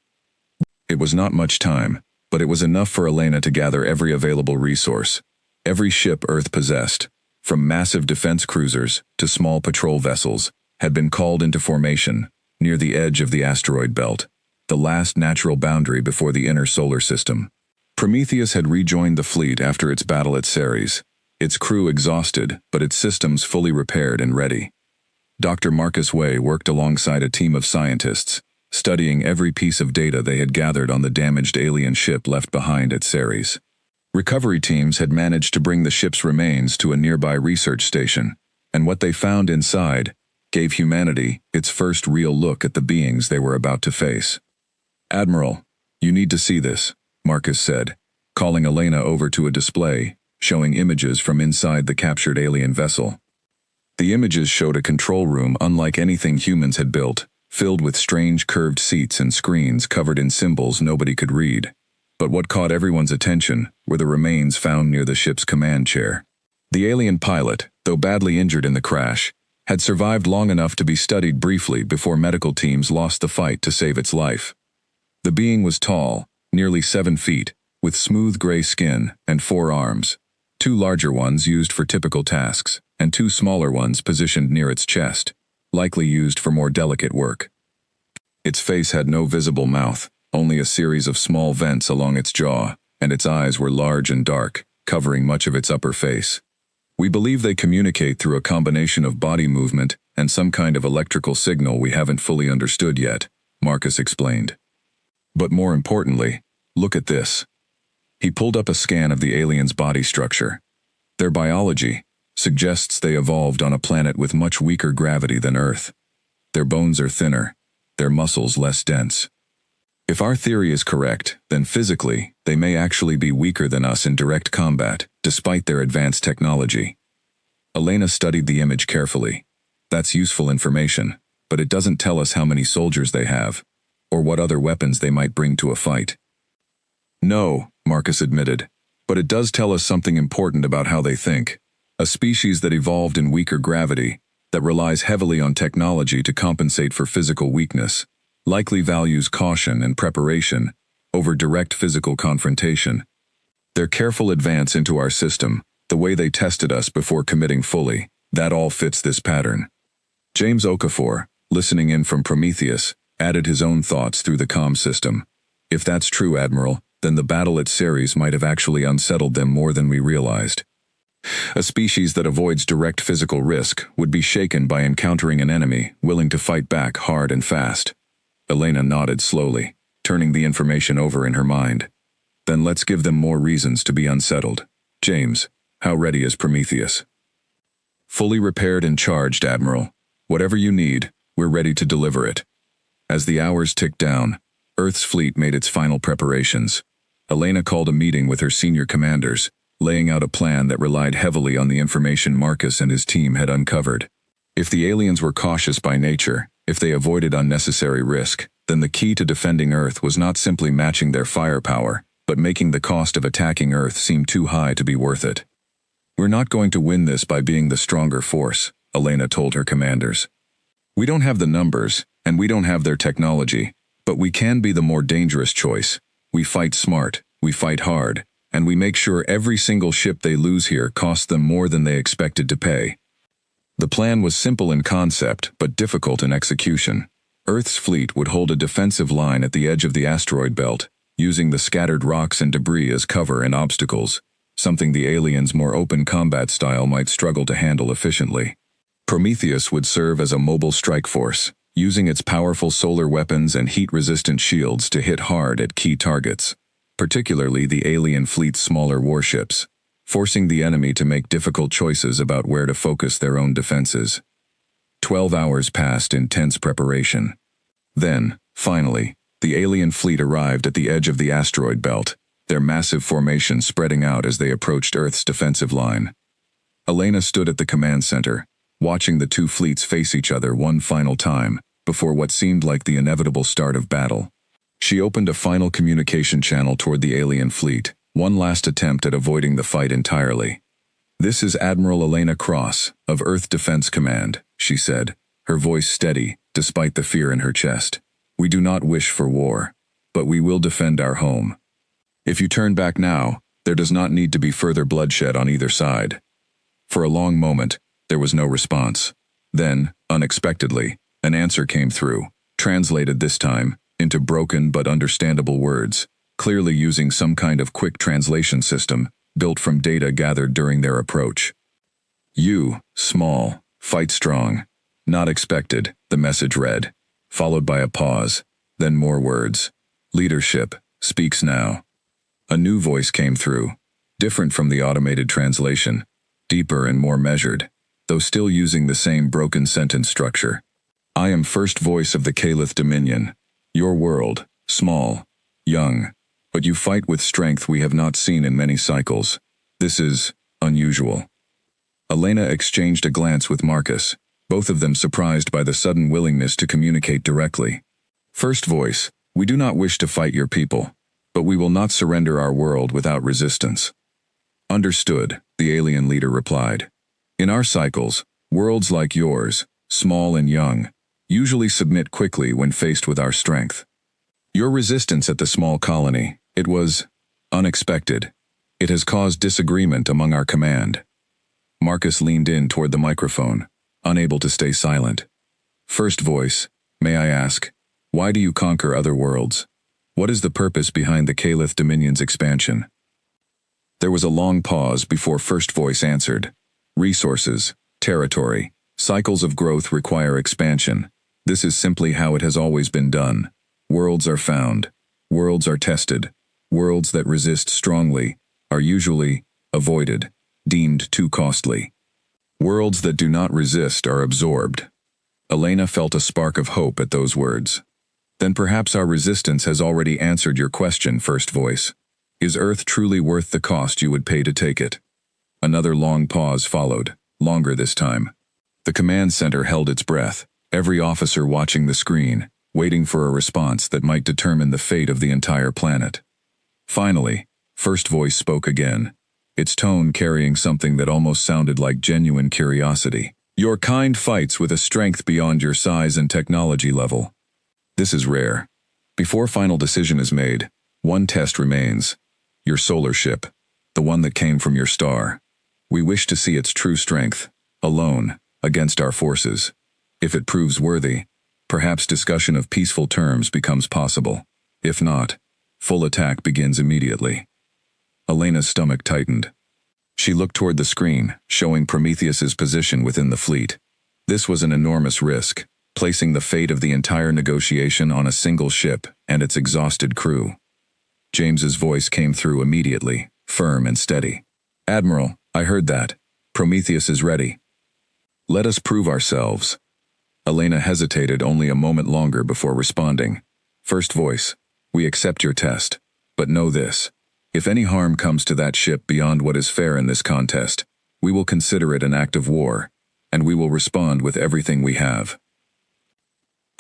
It was not much time, but it was enough for Elena to gather every available resource. Every ship Earth possessed, from massive defense cruisers to small patrol vessels, had been called into formation, near the edge of the asteroid belt, the last natural boundary before the inner solar system. Prometheus had rejoined the fleet after its battle at Ceres, its crew exhausted but its systems fully repaired and ready. Dr. Marcus Way worked alongside a team of scientists, studying every piece of data they had gathered on the damaged alien ship left behind at Ceres. Recovery teams had managed to bring the ship's remains to a nearby research station, and what they found inside gave humanity its first real look at the beings they were about to face. Admiral, you need to see this, Marcus said, calling Elena over to a display showing images from inside the captured alien vessel. The images showed a control room unlike anything humans had built, filled with strange curved seats and screens covered in symbols nobody could read. But what caught everyone's attention were the remains found near the ship's command chair. The alien pilot, though badly injured in the crash, had survived long enough to be studied briefly before medical teams lost the fight to save its life. The being was tall, nearly 7 feet, with smooth gray skin and 4 arms, 2 larger ones used for typical tasks, and 2 smaller ones positioned near its chest, likely used for more delicate work. Its face had no visible mouth, only a series of small vents along its jaw, and its eyes were large and dark, covering much of its upper face. We believe they communicate through a combination of body movement and some kind of electrical signal we haven't fully understood yet, Marcus explained. But more importantly, look at this. He pulled up a scan of the alien's body structure. Their biology suggests they evolved on a planet with much weaker gravity than Earth. Their bones are thinner, their muscles less dense. If our theory is correct, then physically, they may actually be weaker than us in direct combat, despite their advanced technology. Elena studied the image carefully. That's useful information, but it doesn't tell us how many soldiers they have, or what other weapons they might bring to a fight. No, Marcus admitted, but it does tell us something important about how they think. A species that evolved in weaker gravity, that relies heavily on technology to compensate for physical weakness, likely values caution and preparation over direct physical confrontation. Their careful advance into our system, the way they tested us before committing fully, that all fits this pattern. James Okafor, listening in from Prometheus, added his own thoughts through the comm system. If that's true, Admiral, then the battle at Ceres might have actually unsettled them more than we realized. A species that avoids direct physical risk would be shaken by encountering an enemy willing to fight back hard and fast. Elena nodded slowly, turning the information over in her mind. Then let's give them more reasons to be unsettled. James, how ready is Prometheus? Fully repaired and charged, Admiral. Whatever you need, we're ready to deliver it. As the hours ticked down, Earth's fleet made its final preparations. Elena called a meeting with her senior commanders, laying out a plan that relied heavily on the information Marcus and his team had uncovered. If the aliens were cautious by nature, if they avoided unnecessary risk, then the key to defending Earth was not simply matching their firepower, but making the cost of attacking Earth seem too high to be worth it. We're not going to win this by being the stronger force, Elena told her commanders. We don't have the numbers, and we don't have their technology, but we can be the more dangerous choice. We fight smart, we fight hard, and we make sure every single ship they lose here costs them more than they expected to pay. The plan was simple in concept, but difficult in execution. Earth's fleet would hold a defensive line at the edge of the asteroid belt, using the scattered rocks and debris as cover and obstacles, something the aliens' more open combat style might struggle to handle efficiently. Prometheus would serve as a mobile strike force, using its powerful solar weapons and heat-resistant shields to hit hard at key targets, particularly the alien fleet's smaller warships, forcing the enemy to make difficult choices about where to focus their own defenses. 12 hours passed in tense preparation. Then, finally, the alien fleet arrived at the edge of the asteroid belt, their massive formation spreading out as they approached Earth's defensive line. Elena stood at the command center, watching the two fleets face each other one final time, before what seemed like the inevitable start of battle. She opened a final communication channel toward the alien fleet, one last attempt at avoiding the fight entirely. "This is Admiral Elena Cross, of Earth Defense Command," she said, her voice steady, despite the fear in her chest. "We do not wish for war, but we will defend our home. If you turn back now, there does not need to be further bloodshed on either side." For a long moment, there was no response. Then, unexpectedly, an answer came through, translated this time into broken but understandable words, clearly using some kind of quick translation system built from data gathered during their approach. "You, small, fight strong. Not expected," the message read, followed by a pause, then more words. "Leadership speaks now." A new voice came through, different from the automated translation, deeper and more measured, though still using the same broken sentence structure. "I am first voice of the Calith Dominion. Your world, small, young, but you fight with strength we have not seen in many cycles. This is unusual. Elena exchanged a glance with Marcus, both of them surprised by the sudden willingness to communicate directly. First voice, we do not wish to fight your people, but we will not surrender our world without resistance. Understood, the alien leader replied. In our cycles, worlds like yours, small and young, usually submit quickly when faced with our strength. Your resistance at the small colony, it was unexpected. It has caused disagreement among our command. Marcus leaned in toward the microphone, unable to stay silent. First voice, may I ask, why do you conquer other worlds? What is the purpose behind the Calith Dominion's expansion? There was a long pause before first voice answered. Resources, territory, cycles of growth require expansion. This is simply how it has always been done. Worlds are found. Worlds are tested. Worlds that resist strongly are usually avoided, deemed too costly. Worlds that do not resist are absorbed. Elena felt a spark of hope at those words. Then perhaps our resistance has already answered your question, first voice. Is Earth truly worth the cost you would pay to take it? Another long pause followed, longer this time. The command center held its breath, every officer watching the screen, waiting for a response that might determine the fate of the entire planet. Finally, first voice spoke again, its tone carrying something that almost sounded like genuine curiosity. Your kind fights with a strength beyond your size and technology level. This is rare. Before final decision is made, one test remains. Your solar ship, the one that came from your star. We wish to see its true strength, alone, against our forces. If it proves worthy, perhaps discussion of peaceful terms becomes possible. If not, full attack begins immediately. Elena's stomach tightened. She looked toward the screen, showing Prometheus's position within the fleet. This was an enormous risk, placing the fate of the entire negotiation on a single ship and its exhausted crew. James's voice came through immediately, firm and steady. Admiral, I heard that. Prometheus is ready. Let us prove ourselves. Elena hesitated only a moment longer before responding. First voice, we accept your test, but know this. If any harm comes to that ship beyond what is fair in this contest, we will consider it an act of war, and we will respond with everything we have.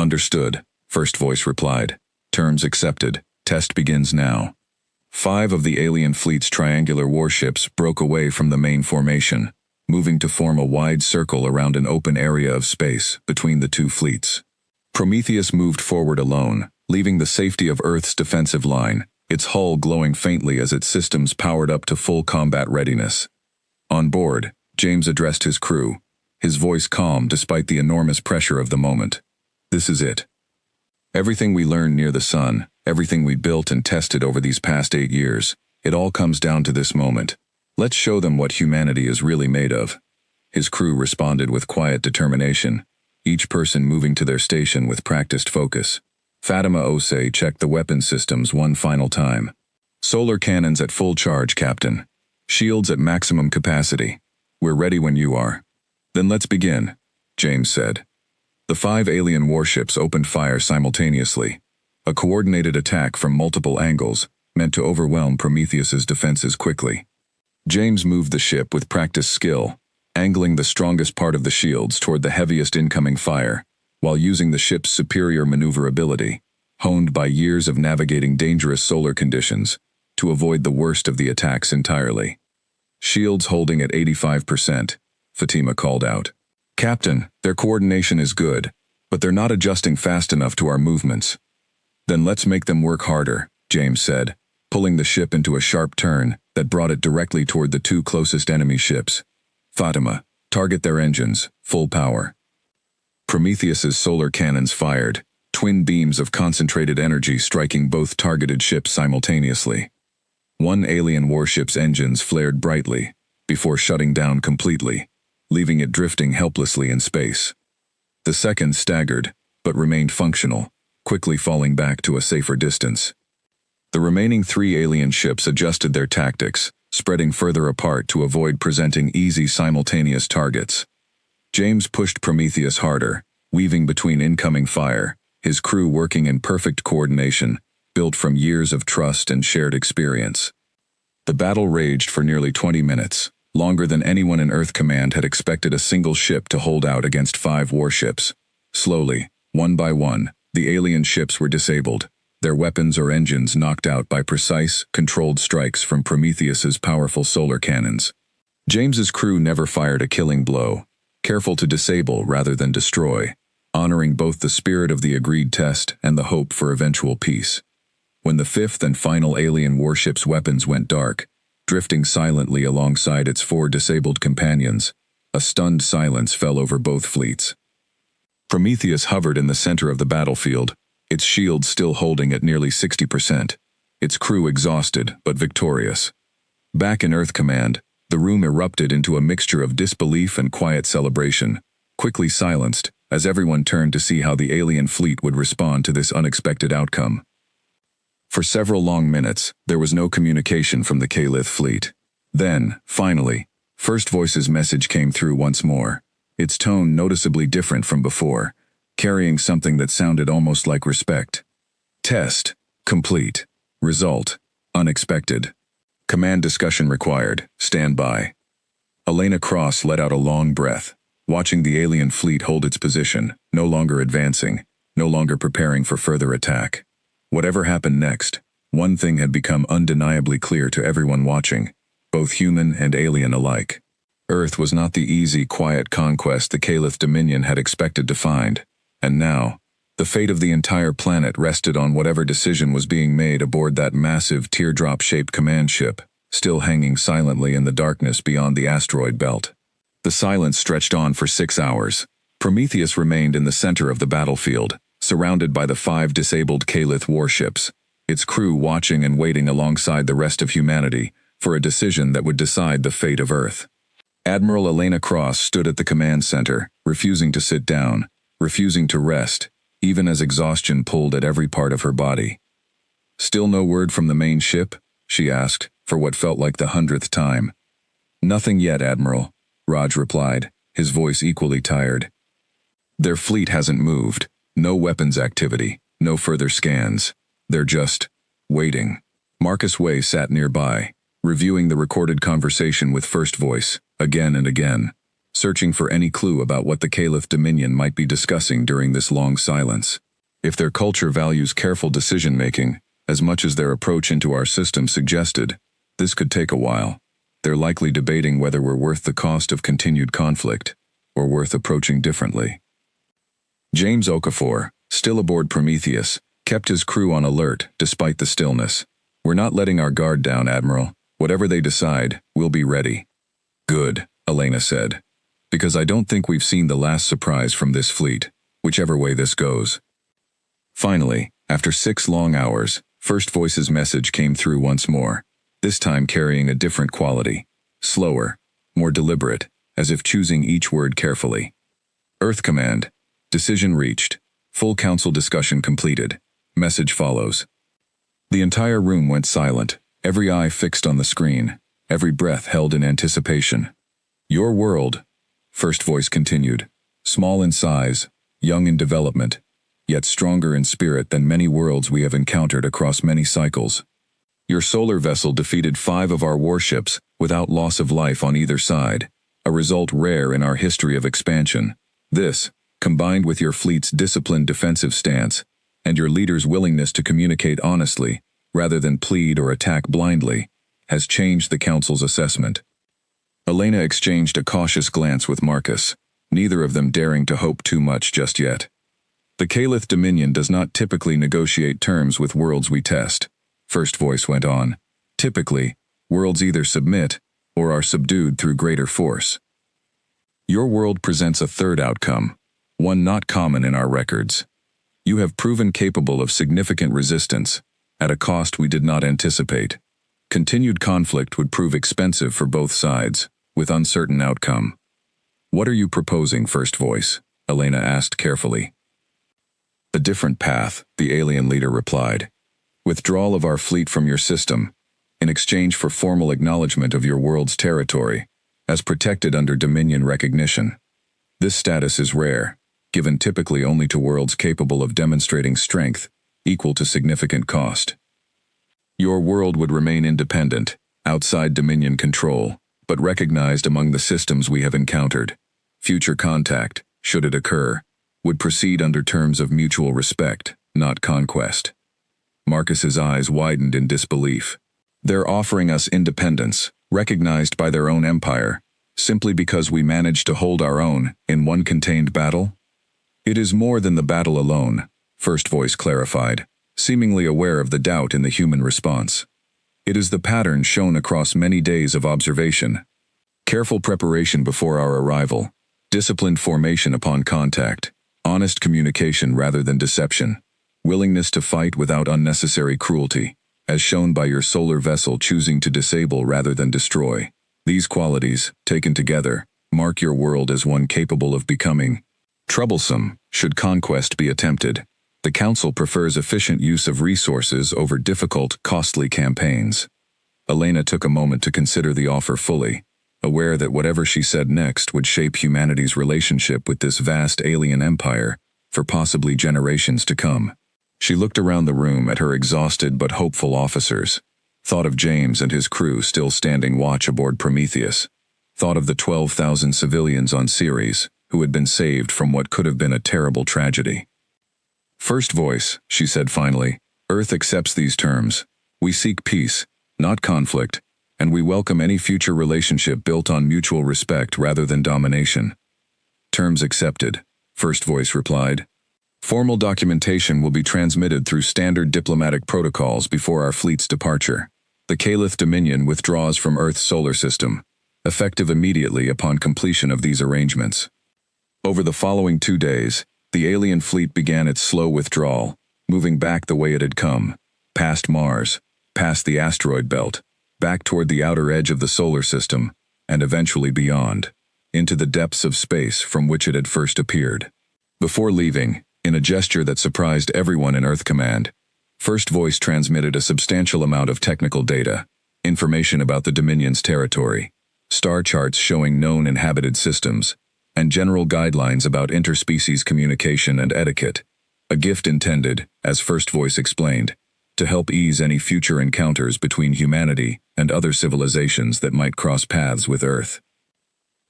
Understood, first voice replied. Terms accepted. Test begins now. 5 of the alien fleet's triangular warships broke away from the main formation, moving to form a wide circle around an open area of space between the two fleets. Prometheus moved forward alone, leaving the safety of Earth's defensive line, its hull glowing faintly as its systems powered up to full combat readiness. On board, James addressed his crew, his voice calm despite the enormous pressure of the moment. This is it. Everything we learned near the sun, everything we built and tested over these past 8 years, it all comes down to this moment. Let's show them what humanity is really made of. His crew responded with quiet determination, each person moving to their station with practiced focus. Fatima Osei checked the weapon systems one final time. Solar cannons at full charge, Captain. Shields at maximum capacity. We're ready when you are. Then let's begin, James said. The 5 alien warships opened fire simultaneously, a coordinated attack from multiple angles meant to overwhelm Prometheus's defenses quickly. James moved the ship with practiced skill, angling the strongest part of the shields toward the heaviest incoming fire, while using the ship's superior maneuverability, honed by years of navigating dangerous solar conditions, to avoid the worst of the attacks entirely. Shields holding at 85%, Fatima called out. Captain, their coordination is good, but they're not adjusting fast enough to our movements. Then let's make them work harder, James said, pulling the ship into a sharp turn that brought it directly toward the 2 closest enemy ships. Fatima, target their engines, full power. Prometheus's solar cannons fired, twin beams of concentrated energy striking both targeted ships simultaneously. One alien warship's engines flared brightly, before shutting down completely, leaving it drifting helplessly in space. The second staggered, but remained functional, quickly falling back to a safer distance. The remaining 3 alien ships adjusted their tactics, spreading further apart to avoid presenting easy simultaneous targets. James pushed Prometheus harder, weaving between incoming fire, his crew working in perfect coordination, built from years of trust and shared experience. The battle raged for nearly 20 minutes, longer than anyone in Earth Command had expected a single ship to hold out against 5 warships. Slowly, one by one, the alien ships were disabled, their weapons or engines knocked out by precise, controlled strikes from Prometheus's powerful solar cannons. James's crew never fired a killing blow, careful to disable rather than destroy, honoring both the spirit of the agreed test and the hope for eventual peace. When the 5th and final alien warship's weapons went dark, drifting silently alongside its 4 disabled companions, a stunned silence fell over both fleets. Prometheus hovered in the center of the battlefield, its shield still holding at nearly 60%, its crew exhausted but victorious. Back in Earth Command, the room erupted into a mixture of disbelief and quiet celebration, quickly silenced as everyone turned to see how the alien fleet would respond to this unexpected outcome. For several long minutes, there was no communication from the Calith fleet. Then, finally, First Voice's message came through once more, its tone noticeably different from before, carrying something that sounded almost like respect. Test complete. Result unexpected. Command discussion required. Stand by. Elena Cross let out a long breath, watching the alien fleet hold its position, no longer advancing, no longer preparing for further attack. Whatever happened next, one thing had become undeniably clear to everyone watching, both human and alien alike. Earth was not the easy, quiet conquest the Calith Dominion had expected to find, and now, the fate of the entire planet rested on whatever decision was being made aboard that massive teardrop-shaped command ship, still hanging silently in the darkness beyond the asteroid belt. The silence stretched on for 6 hours. Prometheus remained in the center of the battlefield, surrounded by the 5 disabled Calith warships, its crew watching and waiting alongside the rest of humanity for a decision that would decide the fate of Earth. Admiral Elena Cross stood at the command center, refusing to sit down, refusing to rest, even as exhaustion pulled at every part of her body. "Still no word from the main ship?" she asked, for what felt like the 100th time. "Nothing yet, Admiral," Raj replied, his voice equally tired. "Their fleet hasn't moved. No weapons activity, no further scans. They're just waiting." Marcus Way sat nearby, reviewing the recorded conversation with First Voice, again and again, searching for any clue about what the Calith Dominion might be discussing during this long silence. If their culture values careful decision-making, as much as their approach into our system suggested, this could take a while. They're likely debating whether we're worth the cost of continued conflict, or worth approaching differently. James Okafor, still aboard Prometheus, kept his crew on alert despite the stillness. "We're not letting our guard down, Admiral. Whatever they decide, we'll be ready." "Good," Elena said, "because I don't think we've seen the last surprise from this fleet, whichever way this goes." Finally, after 6 long hours, First Voice's message came through once more, this time carrying a different quality, slower, more deliberate, as if choosing each word carefully. "Earth Command. Decision reached. Full council discussion completed. Message follows." The entire room went silent, every eye fixed on the screen, every breath held in anticipation. "Your world," First Voice continued, "small in size, young in development, yet stronger in spirit than many worlds we have encountered across many cycles. Your solar vessel defeated 5 of our warships without loss of life on either side, a result rare in our history of expansion. This, combined with your fleet's disciplined defensive stance, and your leader's willingness to communicate honestly, rather than plead or attack blindly, has changed the Council's assessment." Elena exchanged a cautious glance with Marcus, neither of them daring to hope too much just yet. "The Calith Dominion does not typically negotiate terms with worlds we test," First Voice went on. "Typically, worlds either submit or are subdued through greater force. Your world presents a third outcome, one not common in our records. You have proven capable of significant resistance, at a cost we did not anticipate. Continued conflict would prove expensive for both sides, with uncertain outcome." "What are you proposing, First Voice?" Elena asked carefully. "A different path," the alien leader replied. "Withdrawal of our fleet from your system, in exchange for formal acknowledgement of your world's territory, as protected under Dominion recognition. This status is rare, given typically only to worlds capable of demonstrating strength equal to significant cost. Your world would remain independent, outside Dominion control, but recognized among the systems we have encountered. Future contact, should it occur, would proceed under terms of mutual respect, not conquest. Marcus's eyes widened in disbelief. They're offering us independence, recognized by their own empire, simply because we managed to hold our own in one contained battle? It is more than the battle alone, First Voice clarified, seemingly aware of the doubt in the human response. It is the pattern shown across many days of observation. Careful preparation before our arrival, disciplined formation upon contact, honest communication rather than deception, willingness to fight without unnecessary cruelty, as shown by your solar vessel choosing to disable rather than destroy. These qualities, taken together, mark your world as one capable of becoming troublesome, should conquest be attempted. The Council prefers efficient use of resources over difficult, costly campaigns. Elena took a moment to consider the offer fully, aware that whatever she said next would shape humanity's relationship with this vast alien empire for possibly generations to come. She looked around the room at her exhausted but hopeful officers, thought of James and his crew still standing watch aboard Prometheus, thought of the 12,000 civilians on Ceres who had been saved from what could have been a terrible tragedy. First Voice, she said finally, Earth accepts these terms. We seek peace, not conflict, and we welcome any future relationship built on mutual respect rather than domination. Terms accepted, First Voice replied. Formal documentation will be transmitted through standard diplomatic protocols before our fleet's departure. The Calith Dominion withdraws from Earth's solar system, effective immediately upon completion of these arrangements. Over the following 2 days, the alien fleet began its slow withdrawal, moving back the way it had come, past Mars, past the asteroid belt, back toward the outer edge of the solar system, and eventually beyond, into the depths of space from which it had first appeared. Before leaving, in a gesture that surprised everyone in Earth Command, First Voice transmitted a substantial amount of technical data, information about the Dominion's territory, star charts showing known inhabited systems, and general guidelines about interspecies communication and etiquette, a gift intended, as First Voice explained, to help ease any future encounters between humanity and other civilizations that might cross paths with Earth.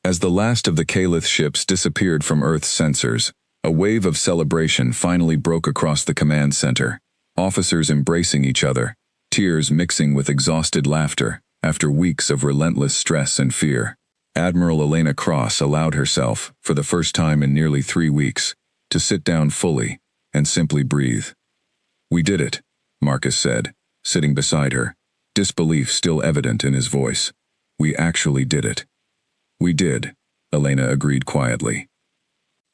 As the last of the Calith ships disappeared from Earth's sensors, a wave of celebration finally broke across the command center, officers embracing each other, tears mixing with exhausted laughter after weeks of relentless stress and fear. Admiral Elena Cross allowed herself, for the first time in nearly 3 weeks, to sit down fully and simply breathe. We did it, Marcus said, sitting beside her, disbelief still evident in his voice. We actually did it. We did, Elena agreed quietly.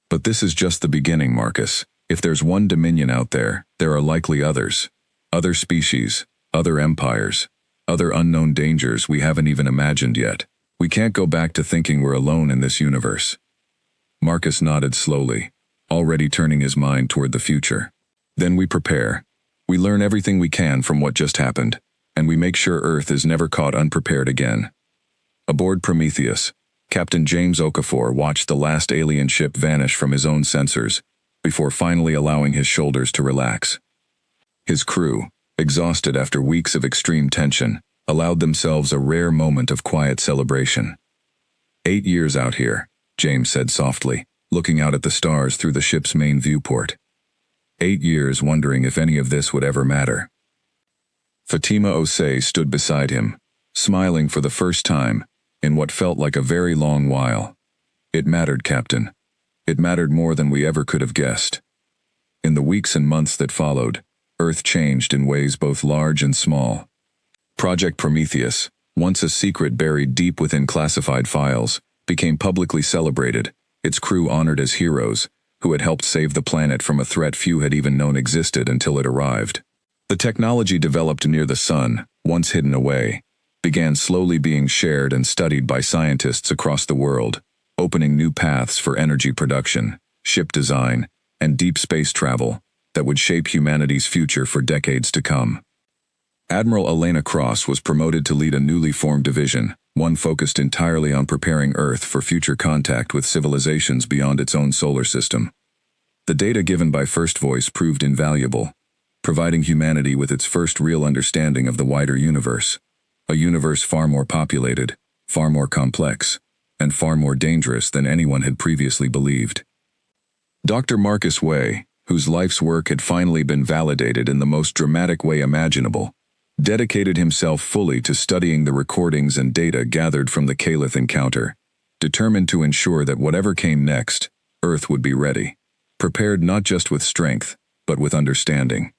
But this is just the beginning, Marcus. If there's one Dominion out there, there are likely others. Other species, other empires, other unknown dangers we haven't even imagined yet. We can't go back to thinking we're alone in this universe. Marcus nodded slowly, already turning his mind toward the future. Then we prepare. We learn everything we can from what just happened, and we make sure Earth is never caught unprepared again. Aboard Prometheus, Captain James Okafor watched the last alien ship vanish from his own sensors, before finally allowing his shoulders to relax. His crew, exhausted after weeks of extreme tension, allowed themselves a rare moment of quiet celebration. 8 years out here, James said softly, looking out at the stars through the ship's main viewport. 8 years wondering if any of this would ever matter. Fatima Osei stood beside him, smiling for the first time, in what felt like a very long while. It mattered, Captain. It mattered more than we ever could have guessed. In the weeks and months that followed, Earth changed in ways both large and small. Project Prometheus, once a secret buried deep within classified files, became publicly celebrated, its crew honored as heroes, who had helped save the planet from a threat few had even known existed until it arrived. The technology developed near the sun, once hidden away, began slowly being shared and studied by scientists across the world, opening new paths for energy production, ship design, and deep space travel that would shape humanity's future for decades to come. Admiral Elena Cross was promoted to lead a newly formed division, one focused entirely on preparing Earth for future contact with civilizations beyond its own solar system. The data given by First Voice proved invaluable, providing humanity with its first real understanding of the wider universe, a universe far more populated, far more complex, and far more dangerous than anyone had previously believed. Dr. Marcus Way, whose life's work had finally been validated in the most dramatic way imaginable, dedicated himself fully to studying the recordings and data gathered from the Calith encounter, determined to ensure that whatever came next, Earth would be ready, prepared not just with strength, but with understanding.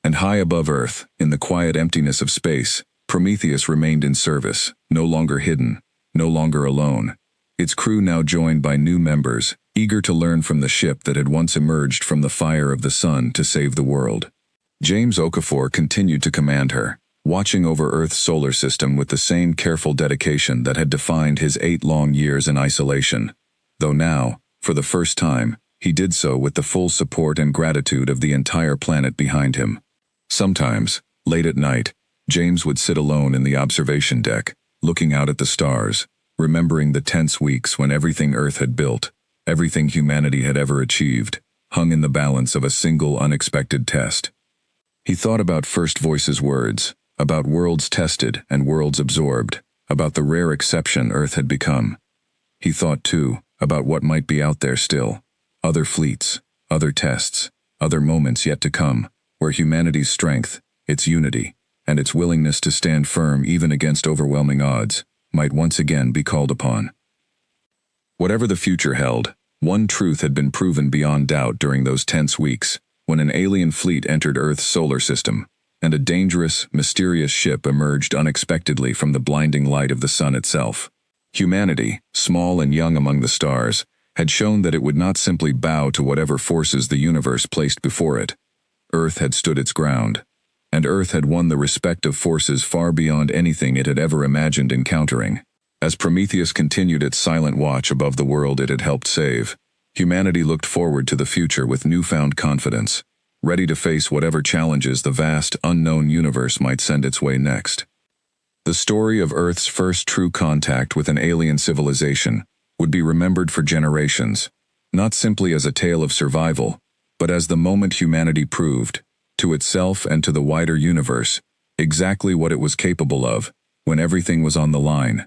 And high above Earth, in the quiet emptiness of space, Prometheus remained in service, no longer hidden, no longer alone, its crew now joined by new members, eager to learn from the ship that had once emerged from the fire of the sun to save the world. James Okafor continued to command her, watching over Earth's solar system with the same careful dedication that had defined his 8 long years in isolation, though now, for the first time, he did so with the full support and gratitude of the entire planet behind him. Sometimes, late at night, James would sit alone in the observation deck, looking out at the stars, remembering the tense weeks when everything Earth had built, everything humanity had ever achieved, hung in the balance of a single unexpected test. He thought about First Voice's words, about worlds tested and worlds absorbed, about the rare exception Earth had become. He thought, too, about what might be out there still, other fleets, other tests, other moments yet to come, where humanity's strength, its unity, and its willingness to stand firm even against overwhelming odds, might once again be called upon. Whatever the future held, one truth had been proven beyond doubt during those tense weeks, when an alien fleet entered Earth's solar system, and a dangerous, mysterious ship emerged unexpectedly from the blinding light of the sun itself. Humanity, small and young among the stars, had shown that it would not simply bow to whatever forces the universe placed before it. Earth had stood its ground, and Earth had won the respect of forces far beyond anything it had ever imagined encountering. As Prometheus continued its silent watch above the world it had helped save, humanity looked forward to the future with newfound confidence, ready to face whatever challenges the vast, unknown universe might send its way next. The story of Earth's first true contact with an alien civilization would be remembered for generations, not simply as a tale of survival, but as the moment humanity proved, to itself and to the wider universe, exactly what it was capable of, when everything was on the line.